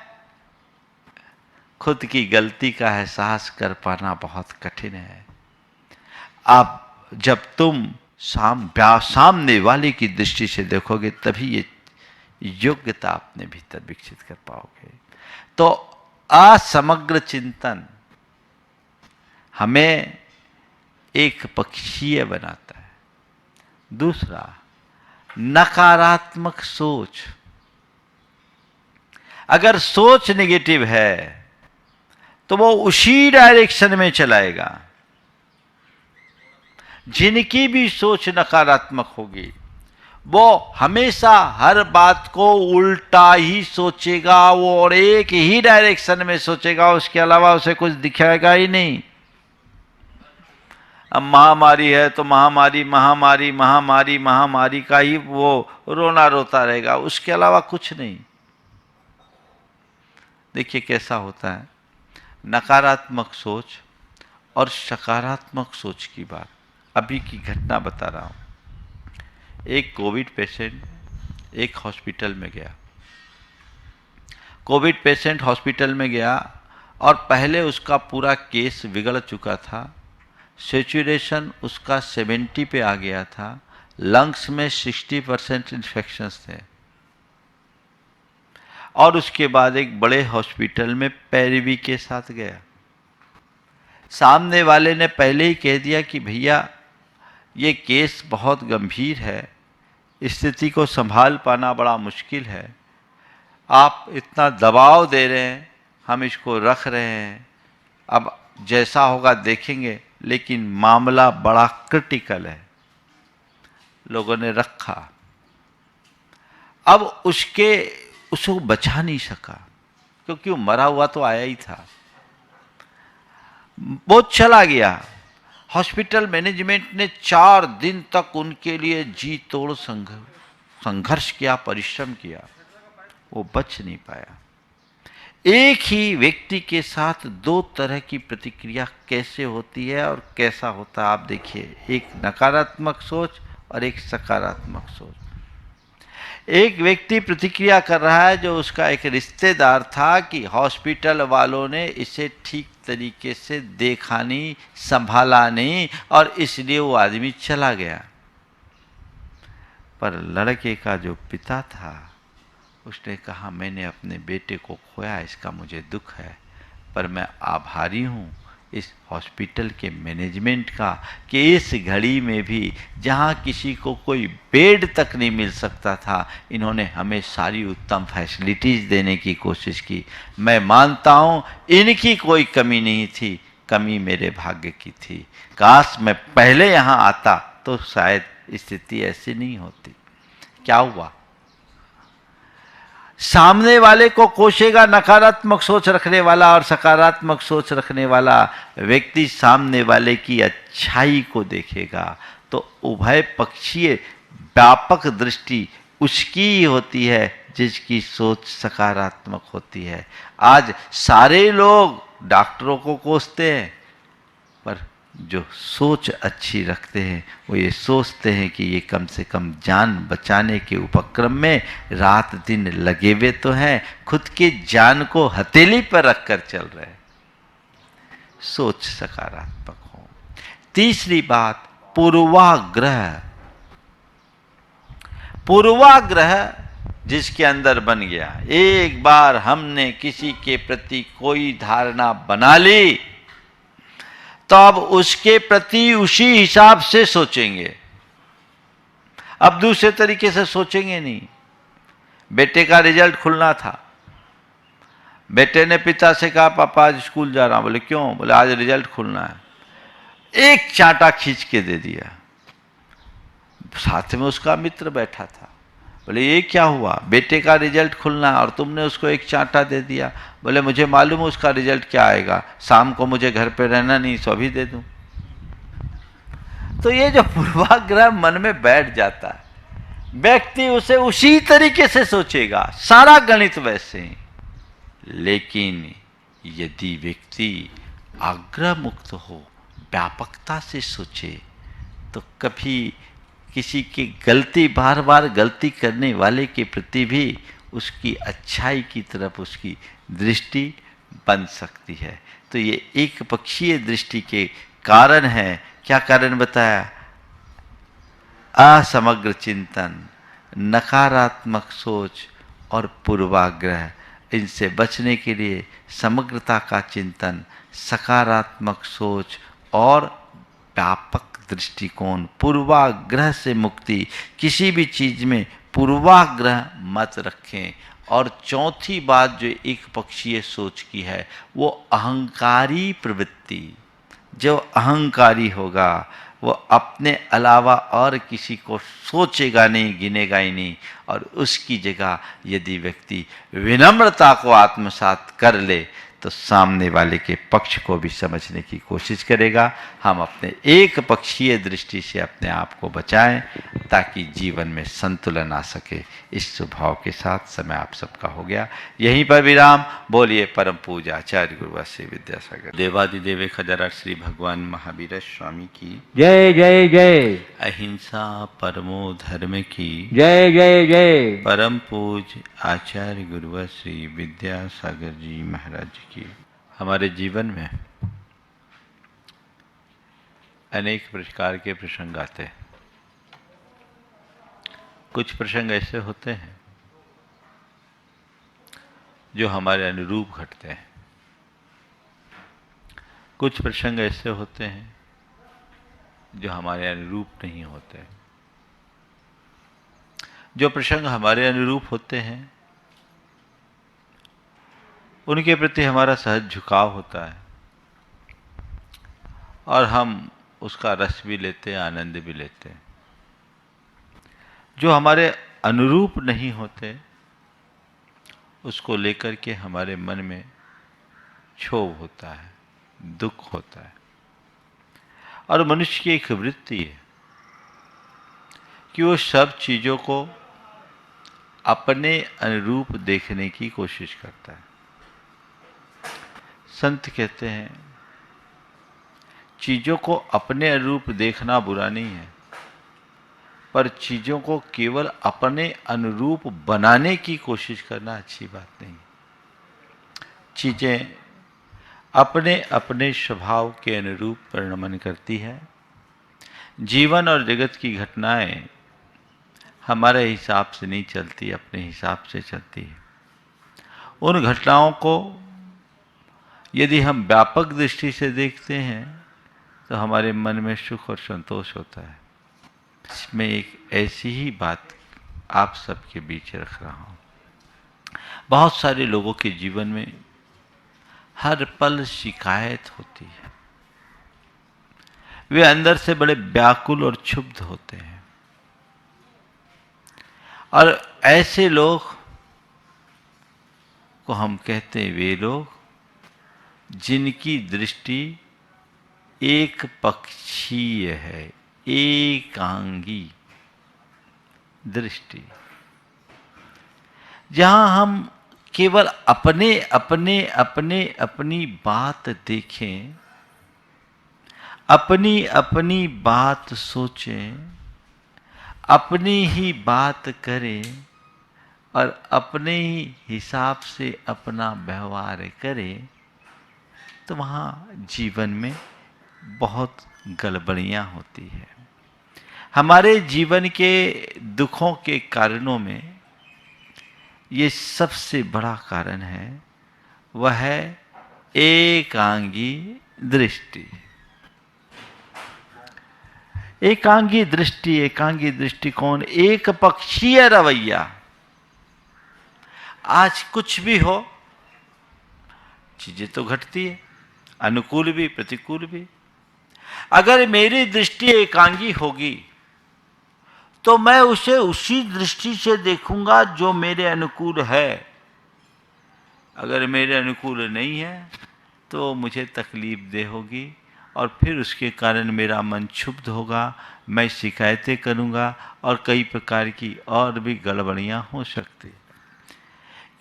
खुद की गलती का एहसास कर पाना बहुत कठिन है। अब जब तुम सामने वाले की दृष्टि से देखोगे तभी ये योग्यता अपने भीतर विकसित कर पाओगे। तो असमग्र चिंतन हमें एक पक्षीय बनाता है। दूसरा, नकारात्मक सोच। अगर सोच नेगेटिव है तो वो उसी डायरेक्शन में चलाएगा। जिनकी भी सोच नकारात्मक होगी वो हमेशा हर बात को उल्टा ही सोचेगा, वो और एक ही डायरेक्शन में सोचेगा, उसके अलावा उसे कुछ दिखाएगा ही नहीं। अब महामारी है तो महामारी महामारी महामारी महामारी का ही वो रोना रोता रहेगा, उसके अलावा कुछ नहीं। देखिए कैसा होता है, नकारात्मक सोच और सकारात्मक सोच की बात। अभी की घटना बता रहा हूँ। एक कोविड पेशेंट एक हॉस्पिटल में गया। कोविड पेशेंट हॉस्पिटल में गया और पहले उसका पूरा केस बिगड़ चुका था। सैचुरेशन उसका 70 पे आ गया था। लंग्स में 60% इन्फेक्शंस थे। और उसके बाद एक बड़े हॉस्पिटल में पैरवी के साथ गया। सामने वाले ने पहले ही कह दिया कि भैया ये केस बहुत गंभीर है, स्थिति को संभाल पाना बड़ा मुश्किल है, आप इतना दबाव दे रहे हैं, हम इसको रख रहे हैं, अब जैसा होगा देखेंगे, लेकिन मामला बड़ा क्रिटिकल है। लोगों ने रखा, अब उसको बचा नहीं सका, क्योंकि वो मरा हुआ तो आया ही था, वो चला गया। हॉस्पिटल मैनेजमेंट ने 4 दिन तक उनके लिए जी तोड़ संघर्ष किया, परिश्रम किया, वो बच नहीं पाया। एक ही व्यक्ति के साथ 2 तरह की प्रतिक्रिया कैसे होती है और कैसा होता है, आप देखिए। एक नकारात्मक सोच और एक सकारात्मक सोच। एक व्यक्ति प्रतिक्रिया कर रहा है जो उसका एक रिश्तेदार था कि हॉस्पिटल वालों ने इसे ठीक तरीके से देखा नहीं, संभाला नहीं, और इसलिए वो आदमी चला गया। पर लड़के का जो पिता था, उसने कहा मैंने अपने बेटे को खोया, इसका मुझे दुख है, पर मैं आभारी हूँ इस हॉस्पिटल के मैनेजमेंट का कि इस घड़ी में भी जहाँ किसी को कोई बेड तक नहीं मिल सकता था, इन्होंने हमें सारी उत्तम फैसिलिटीज़ देने की कोशिश की। मैं मानता हूँ इनकी कोई कमी नहीं थी, कमी मेरे भाग्य की थी। काश मैं पहले यहाँ आता तो शायद स्थिति ऐसी नहीं होती। क्या हुआ? सामने वाले को कोसेगा नकारात्मक सोच रखने वाला, और सकारात्मक सोच रखने वाला व्यक्ति सामने वाले की अच्छाई को देखेगा। तो उभय पक्षीय व्यापक दृष्टि उसकी ही होती है जिसकी सोच सकारात्मक होती है। आज सारे लोग डॉक्टरों को कोसते हैं, पर जो सोच अच्छी रखते हैं वो ये सोचते हैं कि ये कम से कम जान बचाने के उपक्रम में रात दिन लगे हुए तो हैं, खुद की जान को हथेली पर रखकर चल रहे हैं। सोच सकारात्मक हो। तीसरी बात, पूर्वाग्रह। पूर्वाग्रह जिसके अंदर बन गया, एक बार हमने किसी के प्रति कोई धारणा बना ली तो अब उसके प्रति उसी हिसाब से सोचेंगे, अब दूसरे तरीके से सोचेंगे नहीं। बेटे का रिजल्ट खुलना था, बेटे ने पिता से कहा पापा आज स्कूल जा रहा हूं। बोले क्यों? बोले आज रिजल्ट खुलना है। एक चांटा खींच के दे दिया। साथ में उसका मित्र बैठा था। बोले ये क्या हुआ? बेटे का रिजल्ट खुलना और तुमने उसको एक चांटा दे दिया। बोले मुझे मालूम है उसका रिजल्ट क्या आएगा, शाम को मुझे घर पे रहना नहीं, सो अभी दे दूं। तो ये जो पूर्वाग्रह मन में बैठ जाता है, व्यक्ति उसे उसी तरीके से सोचेगा, सारा गणित वैसे ही। लेकिन यदि व्यक्ति आग्रह मुक्त हो, व्यापकता से सोचे, तो कभी किसी की गलती, बार बार गलती करने वाले के प्रति भी उसकी अच्छाई की तरफ उसकी दृष्टि बन सकती है। तो ये एक पक्षीय दृष्टि के कारण है। क्या कारण बताया? असमग्र चिंतन, नकारात्मक सोच और पूर्वाग्रह। इनसे बचने के लिए समग्रता का चिंतन, सकारात्मक सोच और व्यापक दृष्टिकोण, पूर्वाग्रह से मुक्ति। किसी भी चीज में पूर्वाग्रह मत रखें। और चौथी बात जो एक पक्षीय सोच की है, वो अहंकारी प्रवृत्ति। जो अहंकारी होगा वो अपने अलावा और किसी को सोचेगा नहीं, गिनेगा ही नहीं। और उसकी जगह यदि व्यक्ति विनम्रता को आत्मसात कर ले तो सामने वाले के पक्ष को भी समझने की कोशिश करेगा। हम अपने एक पक्षीय दृष्टि से अपने आप को बचाएं ताकि जीवन में संतुलन आ सके। इस स्वभाव के साथ समय आप सबका हो गया, यहीं पर विराम। बोलिए परम पूज्य आचार्य गुरु श्री विद्यासागर देवादिदेव खजरा श्री भगवान महावीर स्वामी की जय जय जय। अहिंसा परमो धर्म की जय जय जय। परम पूज्य आचार्य गुरु श्री विद्यासागर जी महाराज की। हमारे जीवन में अनेक प्रकार के प्रसंग आते हैं। कुछ प्रसंग ऐसे होते हैं जो हमारे अनुरूप घटते हैं, कुछ प्रसंग ऐसे होते हैं जो हमारे अनुरूप नहीं होते। जो प्रसंग हमारे अनुरूप होते हैं उनके प्रति हमारा सहज झुकाव होता है और हम उसका रस भी लेते हैं, आनंद भी लेते हैं। जो हमारे अनुरूप नहीं होते उसको लेकर के हमारे मन में क्षोभ होता है, दुख होता है। और मनुष्य की एक वृत्ति है कि वो सब चीज़ों को अपने अनुरूप देखने की कोशिश करता है। संत कहते हैं चीज़ों को अपने अनुरूप देखना बुरा नहीं है, पर चीज़ों को केवल अपने अनुरूप बनाने की कोशिश करना अच्छी बात नहीं। चीज़ें अपने अपने स्वभाव के अनुरूप परिणमन करती है। जीवन और जगत की घटनाएं हमारे हिसाब से नहीं चलती, अपने हिसाब से चलती है। उन घटनाओं को यदि हम व्यापक दृष्टि से देखते हैं तो हमारे मन में सुख और संतोष होता है। इसमें एक ऐसी ही बात आप सबके बीच रख रहा हूँ। बहुत सारे लोगों के जीवन में हर पल शिकायत होती है। वे अंदर से बड़े व्याकुल और क्षुब्ध होते हैं। और ऐसे लोग को हम कहते हैं वे लोग जिनकी दृष्टि एक पक्षीय है, एकांगी दृष्टि, जहां हम केवल अपने अपने अपने अपनी बात देखें, अपनी अपनी बात सोचें, अपनी ही बात करें और अपने ही हिसाब से अपना व्यवहार करें, तो वहाँ जीवन में बहुत गड़बड़ियाँ होती है। हमारे जीवन के दुखों के कारणों में ये सबसे बड़ा कारण है, वह है एकांगी दृष्टि। एकांगी दृष्टि, एकांगी दृष्टिकोण, एक पक्षीय रवैया। आज कुछ भी हो, चीजें तो घटती है, अनुकूल भी प्रतिकूल भी। अगर मेरी दृष्टि एकांगी होगी तो मैं उसे उसी दृष्टि से देखूंगा जो मेरे अनुकूल है। अगर मेरे अनुकूल नहीं है तो मुझे तकलीफ दे होगी और फिर उसके कारण मेरा मन क्षुब्ध होगा, मैं शिकायतें करूंगा और कई प्रकार की और भी गड़बड़ियां हो सकती।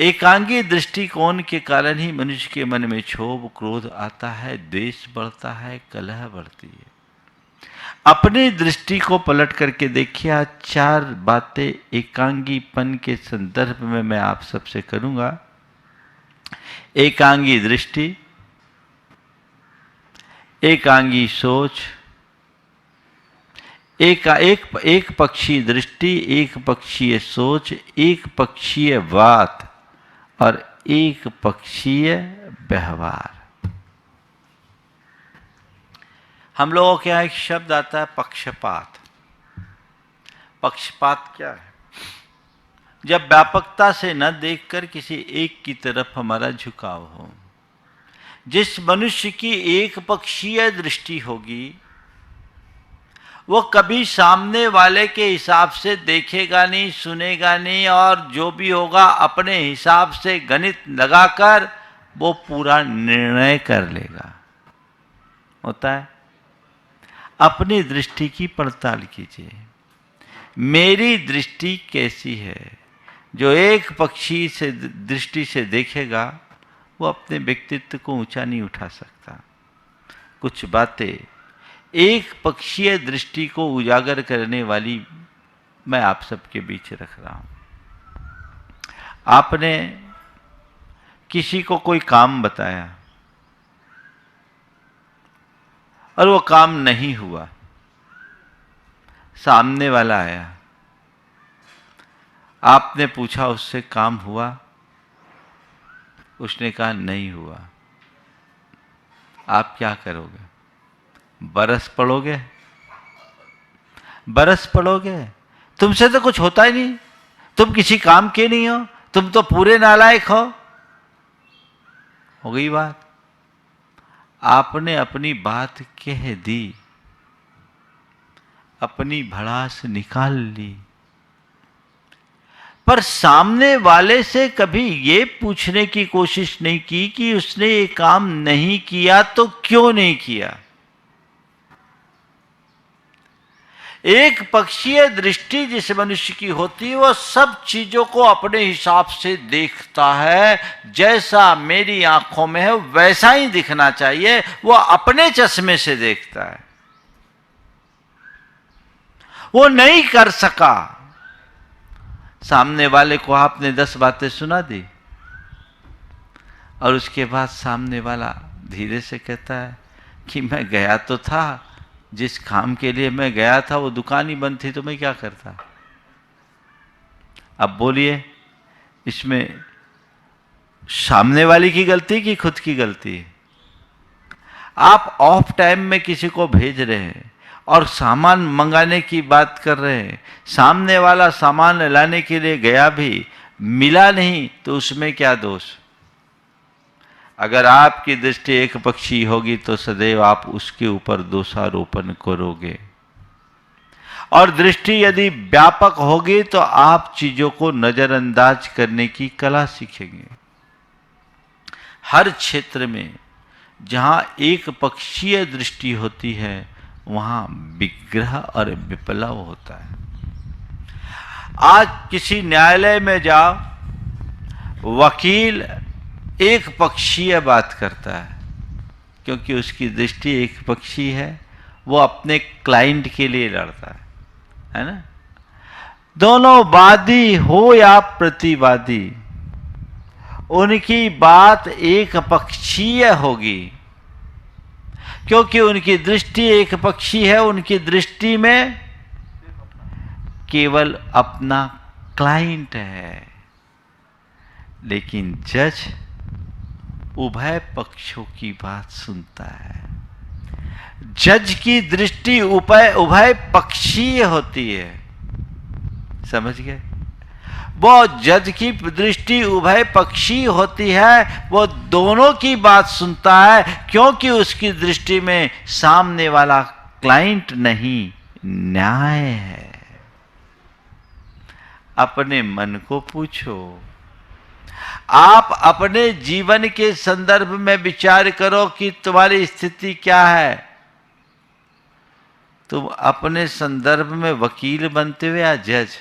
एकांगी दृष्टिकोण के कारण ही मनुष्य के मन में क्षोभ, क्रोध आता है, द्वेष बढ़ता है, कलह बढ़ती है। अपनी दृष्टि को पलट करके देखिए। आज 4 बातें एकांगीपन के संदर्भ में मैं आप सबसे करूंगा। एकांगी दृष्टि, एकांगी सोच, एक पक्षीय दृष्टि, एक पक्षीय सोच, एक पक्षीय बात और एक पक्षीय व्यवहार। हम लोगों के यहाँ एक शब्द आता है पक्षपात। पक्षपात क्या है? जब व्यापकता से न देखकर किसी एक की तरफ हमारा झुकाव हो। जिस मनुष्य की एक पक्षीय दृष्टि होगी वो कभी सामने वाले के हिसाब से देखेगा नहीं, सुनेगा नहीं और जो भी होगा अपने हिसाब से गणित लगाकर वो पूरा निर्णय कर लेगा। होता है? अपनी दृष्टि की पड़ताल कीजिए। मेरी दृष्टि कैसी है? जो एक पक्षी से दृष्टि से देखेगा वो अपने व्यक्तित्व को ऊंचा नहीं उठा सकता। कुछ बातें एक पक्षीय दृष्टि को उजागर करने वाली मैं आप सबके बीच रख रहा हूं। आपने किसी को कोई काम बताया और वो काम नहीं हुआ, सामने वाला आया, आपने पूछा उससे काम हुआ? उसने कहा नहीं हुआ। आप क्या करोगे? बरस पड़ोगे? बरस पड़ोगे? तुमसे तो कुछ होता ही नहीं, तुम किसी काम के नहीं हो, तुम तो पूरे नालायक हो। हो गई बात। आपने अपनी बात कह दी, अपनी भड़ास निकाल ली, पर सामने वाले से कभी ये पूछने की कोशिश नहीं की कि उसने ये काम नहीं किया तो क्यों नहीं किया। एक पक्षीय दृष्टि जिस मनुष्य की होती है वो सब चीजों को अपने हिसाब से देखता है, जैसा मेरी आंखों में है वैसा ही दिखना चाहिए, वो अपने चश्मे से देखता है। वो नहीं कर सका, सामने वाले को आपने 10 बातें सुना दी और उसके बाद सामने वाला धीरे से कहता है कि मैं गया तो था, जिस काम के लिए मैं गया था वो दुकान ही बंद थी, तो मैं क्या करता। अब बोलिए, इसमें सामने वाले की गलती कि खुद की गलती है? आप ऑफ टाइम में किसी को भेज रहे हैं और सामान मंगाने की बात कर रहे हैं, सामने वाला सामान लाने के लिए गया भी, मिला नहीं, तो उसमें क्या दोष? अगर आपकी दृष्टि एक पक्षी होगी तो सदैव आप उसके ऊपर दोषारोपण करोगे, और दृष्टि यदि व्यापक होगी तो आप चीजों को नजरअंदाज करने की कला सीखेंगे। हर क्षेत्र में जहां एक पक्षीय दृष्टि होती है वहां विग्रह और विप्लव होता है। आज किसी न्यायालय में जाओ, वकील एक पक्षीय बात करता है, क्योंकि उसकी दृष्टि एक पक्षी है, वो अपने क्लाइंट के लिए लड़ता है ना। दोनों वादी हो या प्रतिवादी, उनकी बात एक पक्षीय होगी, क्योंकि उनकी दृष्टि एक पक्षी है। उनकी दृष्टि में केवल अपना क्लाइंट है, लेकिन जज उभय पक्षों की बात सुनता है। जज की दृष्टि उभय पक्षीय होती है, समझ गए? वो जज की दृष्टि उभय पक्षी होती है, वो दोनों की बात सुनता है, क्योंकि उसकी दृष्टि में सामने वाला क्लाइंट नहीं, न्याय है। अपने मन को पूछो, आप अपने जीवन के संदर्भ में विचार करो कि तुम्हारी स्थिति क्या है। तुम अपने संदर्भ में वकील बनते हो या जज?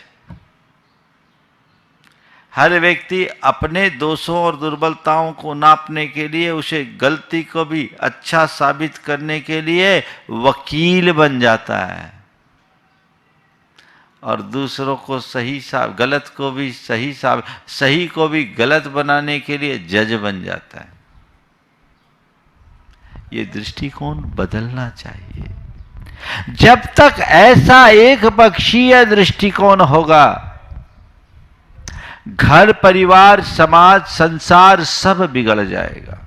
हर व्यक्ति अपने दोषों और दुर्बलताओं को नापने के लिए, उसे गलती को भी अच्छा साबित करने के लिए वकील बन जाता है, और दूसरों को गलत को भी सही को भी गलत बनाने के लिए जज बन जाता है। ये दृष्टिकोण बदलना चाहिए। जब तक ऐसा एक पक्षीय दृष्टिकोण होगा, घर, परिवार, समाज, संसार सब बिगड़ जाएगा।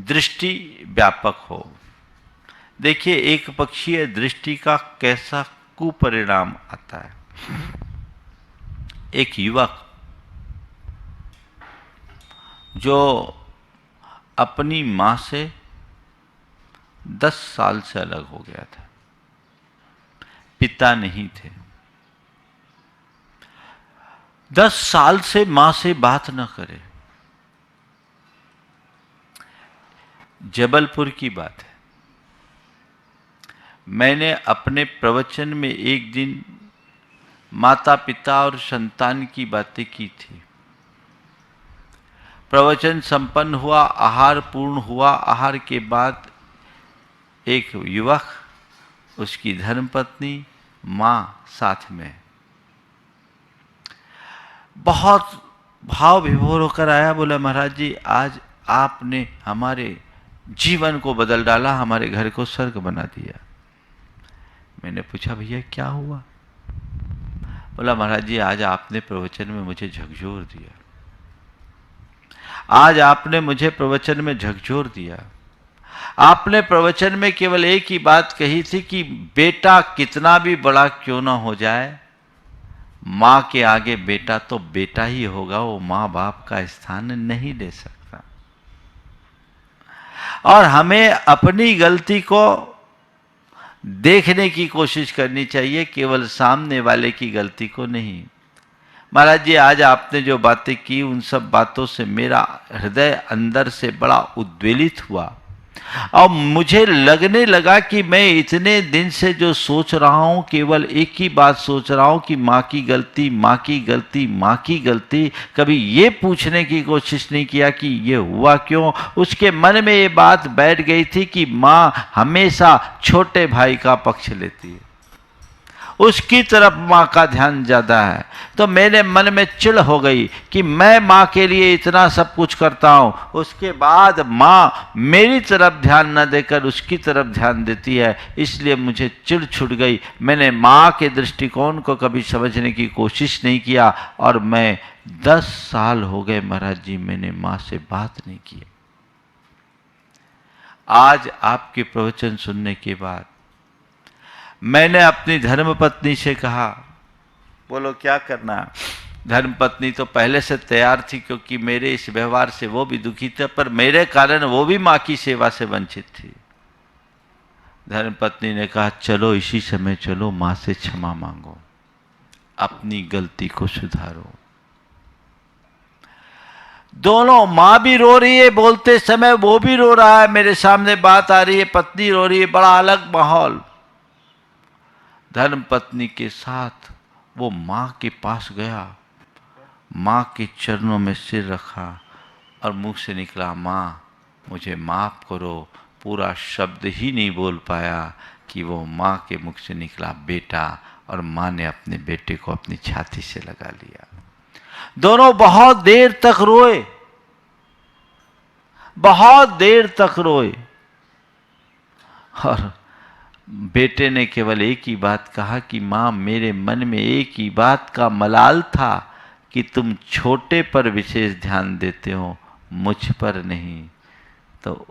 दृष्टि व्यापक हो। देखिए, एक पक्षीय दृष्टि का कैसा कुपरिणाम आता है। एक युवक जो अपनी मां से 10 साल से अलग हो गया था, पिता नहीं थे, 10 साल से मां से बात न करे। जबलपुर की बात है। मैंने अपने प्रवचन में एक दिन माता पिता और संतान की बातें की थी। प्रवचन संपन्न हुआ, आहार पूर्ण हुआ। आहार के बाद एक युवक, उसकी धर्मपत्नी, मां साथ में, बहुत भाव विभोर होकर आया। बोला, महाराज जी, आज आपने हमारे जीवन को बदल डाला, हमारे घर को स्वर्ग बना दिया। मैंने पूछा, भैया क्या हुआ? बोला, महाराज जी, आज आपने प्रवचन में मुझे झकझोर दिया। आज आपने मुझे प्रवचन में झकझोर दिया। आपने प्रवचन में केवल एक ही बात कही थी कि बेटा कितना भी बड़ा क्यों ना हो जाए, माँ के आगे बेटा तो बेटा ही होगा, वो माँ बाप का स्थान नहीं ले सकता। और हमें अपनी गलती को देखने की कोशिश करनी चाहिए, केवल सामने वाले की गलती को नहीं। महाराज जी, आज आपने जो बातें की उन सब बातों से मेरा हृदय अंदर से बड़ा उद्वेलित हुआ और मुझे लगने लगा कि मैं इतने दिन से जो सोच रहा हूं, केवल एक ही बात सोच रहा हूं कि माँ की गलती, माँ की गलती, माँ की गलती। कभी ये पूछने की कोशिश नहीं किया कि ये हुआ क्यों। उसके मन में ये बात बैठ गई थी कि माँ हमेशा छोटे भाई का पक्ष लेती है, उसकी तरफ माँ का ध्यान ज्यादा है। तो मेरे मन में चिढ़ हो गई कि मैं माँ के लिए इतना सब कुछ करता हूँ, उसके बाद माँ मेरी तरफ ध्यान न देकर उसकी तरफ ध्यान देती है, इसलिए मुझे चिढ़ छूट गई। मैंने माँ के दृष्टिकोण को कभी समझने की कोशिश नहीं किया और मैं 10 साल हो गए महाराज जी, मैंने माँ से बात नहीं की। आज आपके प्रवचन सुनने के बाद मैंने अपनी धर्मपत्नी से कहा, बोलो क्या करना। धर्मपत्नी तो पहले से तैयार थी, क्योंकि मेरे इस व्यवहार से वो भी दुखी थे, पर मेरे कारण वो भी माँ की सेवा से वंचित थी। धर्मपत्नी ने कहा, चलो इसी समय चलो, माँ से क्षमा मांगो, अपनी गलती को सुधारो। दोनों, माँ भी रो रही है बोलते समय, वो भी रो रहा है, मेरे सामने बात आ रही है, पत्नी रो रही है, बड़ा अलग माहौल। धर्मपत्नी के साथ वो माँ के पास गया, माँ के चरणों में सिर रखा और मुंह से निकला, माँ मुझे माफ़ करो। पूरा शब्द ही नहीं बोल पाया कि वो माँ के मुख से निकला बेटा, और माँ ने अपने बेटे को अपनी छाती से लगा लिया। दोनों बहुत देर तक रोए, बहुत देर तक रोए, और बेटे ने केवल एक ही बात कहा कि माँ, मेरे मन में एक ही बात का मलाल था कि तुम छोटे पर विशेष ध्यान देते हो, मुझ पर नहीं। तो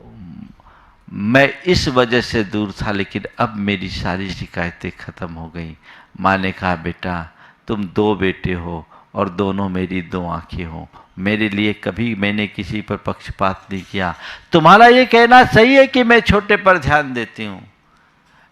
मैं इस वजह से दूर था, लेकिन अब मेरी सारी शिकायतें खत्म हो गई। माँ ने कहा, बेटा तुम 2 बेटे हो और दोनों मेरी 2 आंखें हो, मेरे लिए कभी मैंने किसी पर पक्षपात नहीं किया। तुम्हारा ये कहना सही है कि मैं छोटे पर ध्यान देती हूँ,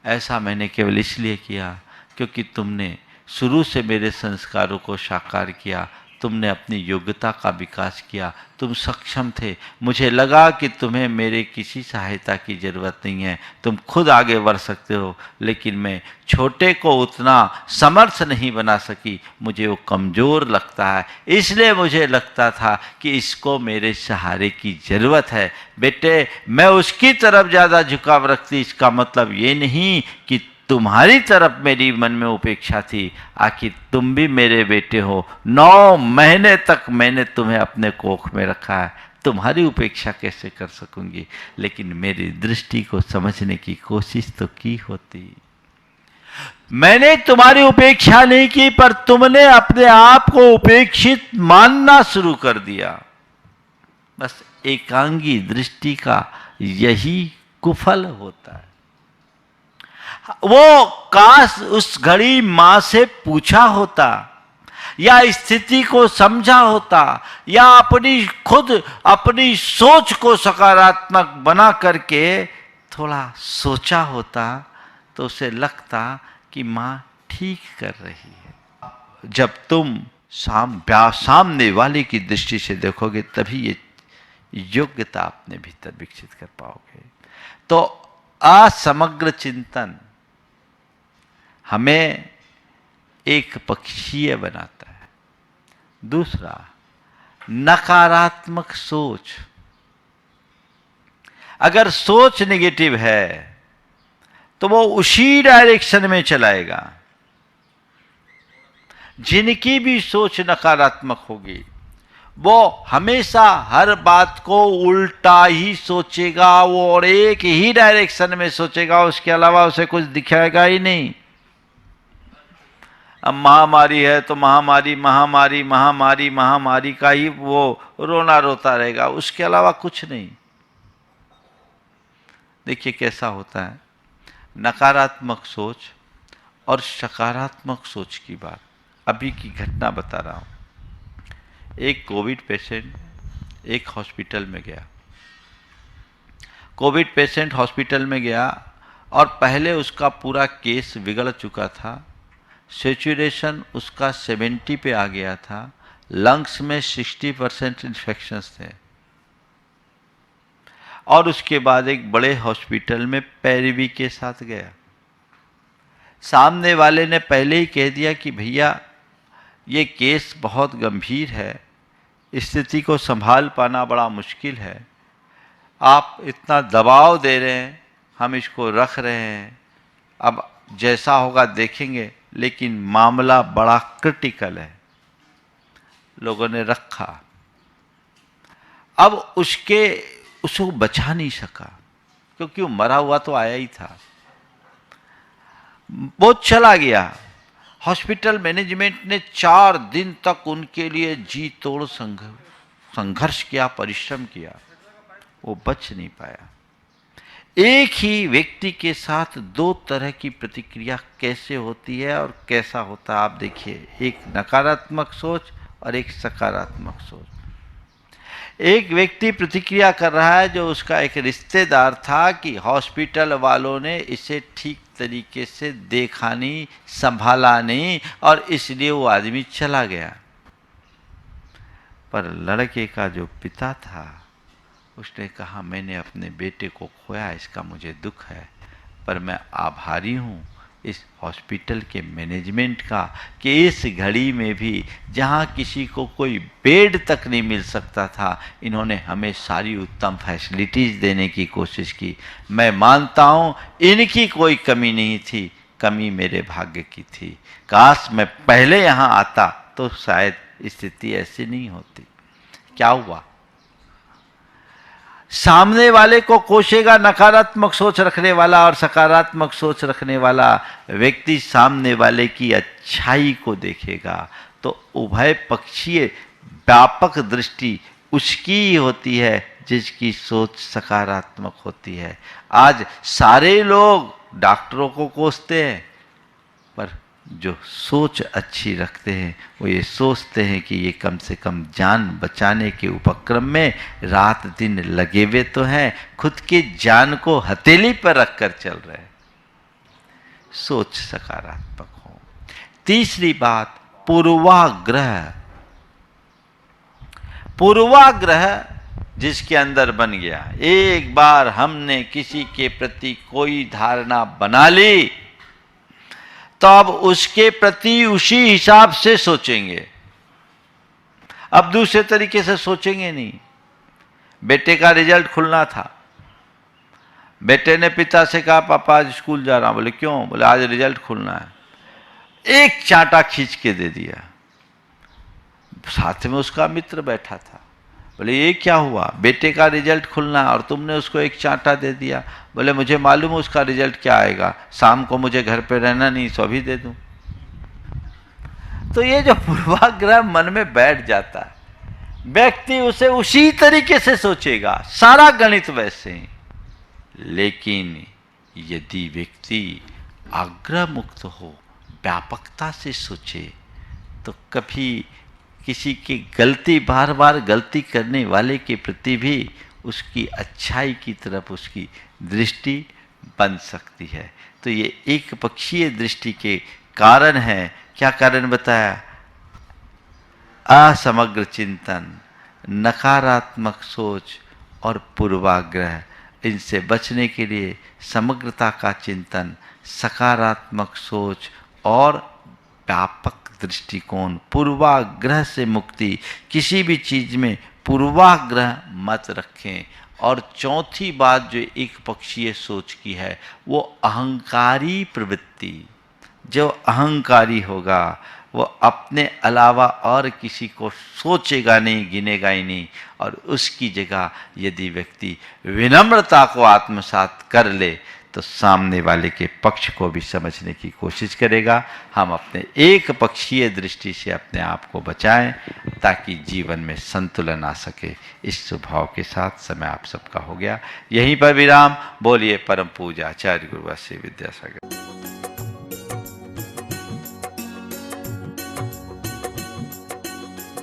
ऐसा मैंने केवल इसलिए किया क्योंकि तुमने शुरू से मेरे संस्कारों को साकार किया, तुमने अपनी योग्यता का विकास किया, तुम सक्षम थे। मुझे लगा कि तुम्हें मेरे किसी सहायता की ज़रूरत नहीं है, तुम खुद आगे बढ़ सकते हो, लेकिन मैं छोटे को उतना समर्थ नहीं बना सकी, मुझे वो कमज़ोर लगता है, इसलिए मुझे लगता था कि इसको मेरे सहारे की ज़रूरत है। बेटे, मैं उसकी तरफ ज़्यादा झुकाव रखती, इसका मतलब ये नहीं कि तुम्हारी तरफ मेरी मन में उपेक्षा थी। आखिर तुम भी मेरे बेटे हो, 9 महीने तक मैंने तुम्हें अपने कोख में रखा है, तुम्हारी उपेक्षा कैसे कर सकूंगी। लेकिन मेरी दृष्टि को समझने की कोशिश तो की होती। मैंने तुम्हारी उपेक्षा नहीं की, पर तुमने अपने आप को उपेक्षित मानना शुरू कर दिया। बस एकांगी दृष्टि का यही कुफल होता है। वो काश उस घड़ी मां से पूछा होता, या स्थिति को समझा होता, या अपनी सोच को सकारात्मक बना करके थोड़ा सोचा होता, तो उसे लगता कि मां ठीक कर रही है। जब तुम सामने वाले की दृष्टि से देखोगे, तभी ये योग्यता अपने भीतर विकसित कर पाओगे। तो असमग्र चिंतन हमें एक पक्षीय बनाता है। दूसरा, नकारात्मक सोच। अगर सोच नेगेटिव है तो वो उसी डायरेक्शन में चलाएगा। जिनकी भी सोच नकारात्मक होगी, वो हमेशा हर बात को उल्टा ही सोचेगा, वो और एक ही डायरेक्शन में सोचेगा, उसके अलावा उसे कुछ दिखाएगा ही नहीं। अब महामारी है तो महामारी महामारी महामारी महामारी का ही वो रोना रोता रहेगा, उसके अलावा कुछ नहीं। देखिए कैसा होता है। नकारात्मक सोच और सकारात्मक सोच की बात अभी की घटना बता रहा हूँ। एक कोविड पेशेंट एक हॉस्पिटल में गया, कोविड पेशेंट हॉस्पिटल में गया और पहले उसका पूरा केस बिगड़ चुका था, सेचुरेशन उसका 70 पे आ गया था, लंग्स में 60% इन्फेक्शंस थे, और उसके बाद एक बड़े हॉस्पिटल में पैरवी के साथ गया। सामने वाले ने पहले ही कह दिया कि भैया ये केस बहुत गंभीर है, स्थिति को संभाल पाना बड़ा मुश्किल है, आप इतना दबाव दे रहे हैं, हम इसको रख रहे हैं, अब जैसा होगा देखेंगे, लेकिन मामला बड़ा क्रिटिकल है। लोगों ने रखा। अब उसको बचा नहीं सका, क्योंकि वो मरा हुआ तो आया ही था, वो चला गया। हॉस्पिटल मैनेजमेंट ने 4 दिन तक उनके लिए जी तोड़ संघर्ष किया, परिश्रम किया, वो बच नहीं पाया। एक ही व्यक्ति के साथ 2 तरह की प्रतिक्रिया कैसे होती है और कैसा होता है, आप देखिए, एक नकारात्मक सोच और एक सकारात्मक सोच। एक व्यक्ति प्रतिक्रिया कर रहा है जो उसका एक रिश्तेदार था कि हॉस्पिटल वालों ने इसे ठीक तरीके से देखा नहीं, संभाला नहीं, और इसलिए वो आदमी चला गया। पर लड़के का जो पिता था उसने कहा, मैंने अपने बेटे को खोया, इसका मुझे दुख है, पर मैं आभारी हूँ इस हॉस्पिटल के मैनेजमेंट का कि इस घड़ी में भी जहाँ किसी को कोई बेड तक नहीं मिल सकता था, इन्होंने हमें सारी उत्तम फैसिलिटीज़ देने की कोशिश की। मैं मानता हूँ इनकी कोई कमी नहीं थी, कमी मेरे भाग्य की थी। काश मैं पहले यहाँ आता तो शायद स्थिति ऐसी नहीं होती। क्या हुआ? सामने वाले को कोसेगा नकारात्मक सोच रखने वाला, और सकारात्मक सोच रखने वाला व्यक्ति सामने वाले की अच्छाई को देखेगा। तो उभय पक्षीय व्यापक दृष्टि उसकी ही होती है जिसकी सोच सकारात्मक होती है। आज सारे लोग डॉक्टरों को कोसते हैं, पर जो सोच अच्छी रखते हैं वो ये सोचते हैं कि ये कम से कम जान बचाने के उपक्रम में रात दिन लगे हुए तो हैं, खुद की जान को हथेली पर रखकर चल रहे हैं। सोच सकारात्मक हो। तीसरी बात, पूर्वाग्रह। पूर्वाग्रह जिसके अंदर बन गया, एक बार हमने किसी के प्रति कोई धारणा बना ली तो अब उसके प्रति उसी हिसाब से सोचेंगे, अब दूसरे तरीके से सोचेंगे नहीं। बेटे का रिजल्ट खुलना था, बेटे ने पिता से कहा, पापा आज स्कूल जा रहा हूं। बोले क्यों? बोले आज रिजल्ट खुलना है। एक चांटा खींच के दे दिया। साथ में उसका मित्र बैठा था। बोले ये क्या हुआ? बेटे का रिजल्ट खुलना और तुमने उसको एक चांटा दे दिया। बोले मुझे मालूम है उसका रिजल्ट क्या आएगा, शाम को मुझे घर पे रहना नहीं, सो अभी दे दूं। तो ये जो पूर्वाग्रह मन में बैठ जाता है, व्यक्ति उसे उसी तरीके से सोचेगा, सारा गणित वैसे ही। लेकिन यदि व्यक्ति आग्रह मुक्त हो, व्यापकता से सोचे, तो कभी किसी की गलती, बार बार गलती करने वाले के प्रति भी उसकी अच्छाई की तरफ उसकी दृष्टि बन सकती है। तो ये एक पक्षीय दृष्टि के कारण है। क्या कारण बताया? असमग्र चिंतन, नकारात्मक सोच और पूर्वाग्रह। इनसे बचने के लिए समग्रता का चिंतन, सकारात्मक सोच और व्यापक दृष्टिकोण, पूर्वाग्रह से मुक्ति। किसी भी चीज में पूर्वाग्रह मत रखें। और चौथी बात जो एक पक्षीय सोच की है, वो अहंकारी प्रवृत्ति। जो अहंकारी होगा वो अपने अलावा और किसी को सोचेगा नहीं, गिनेगा ही नहीं। और उसकी जगह यदि व्यक्ति विनम्रता को आत्मसात कर ले तो सामने वाले के पक्ष को भी समझने की कोशिश करेगा। हम अपने एक पक्षीय दृष्टि से अपने आप को बचाएं ताकि जीवन में संतुलन आ सके। इस स्वभाव के साथ समय आप सबका हो गया। यहीं पर विराम। बोलिए परम पूज्य आचार्य गुरु श्री विद्यासागर।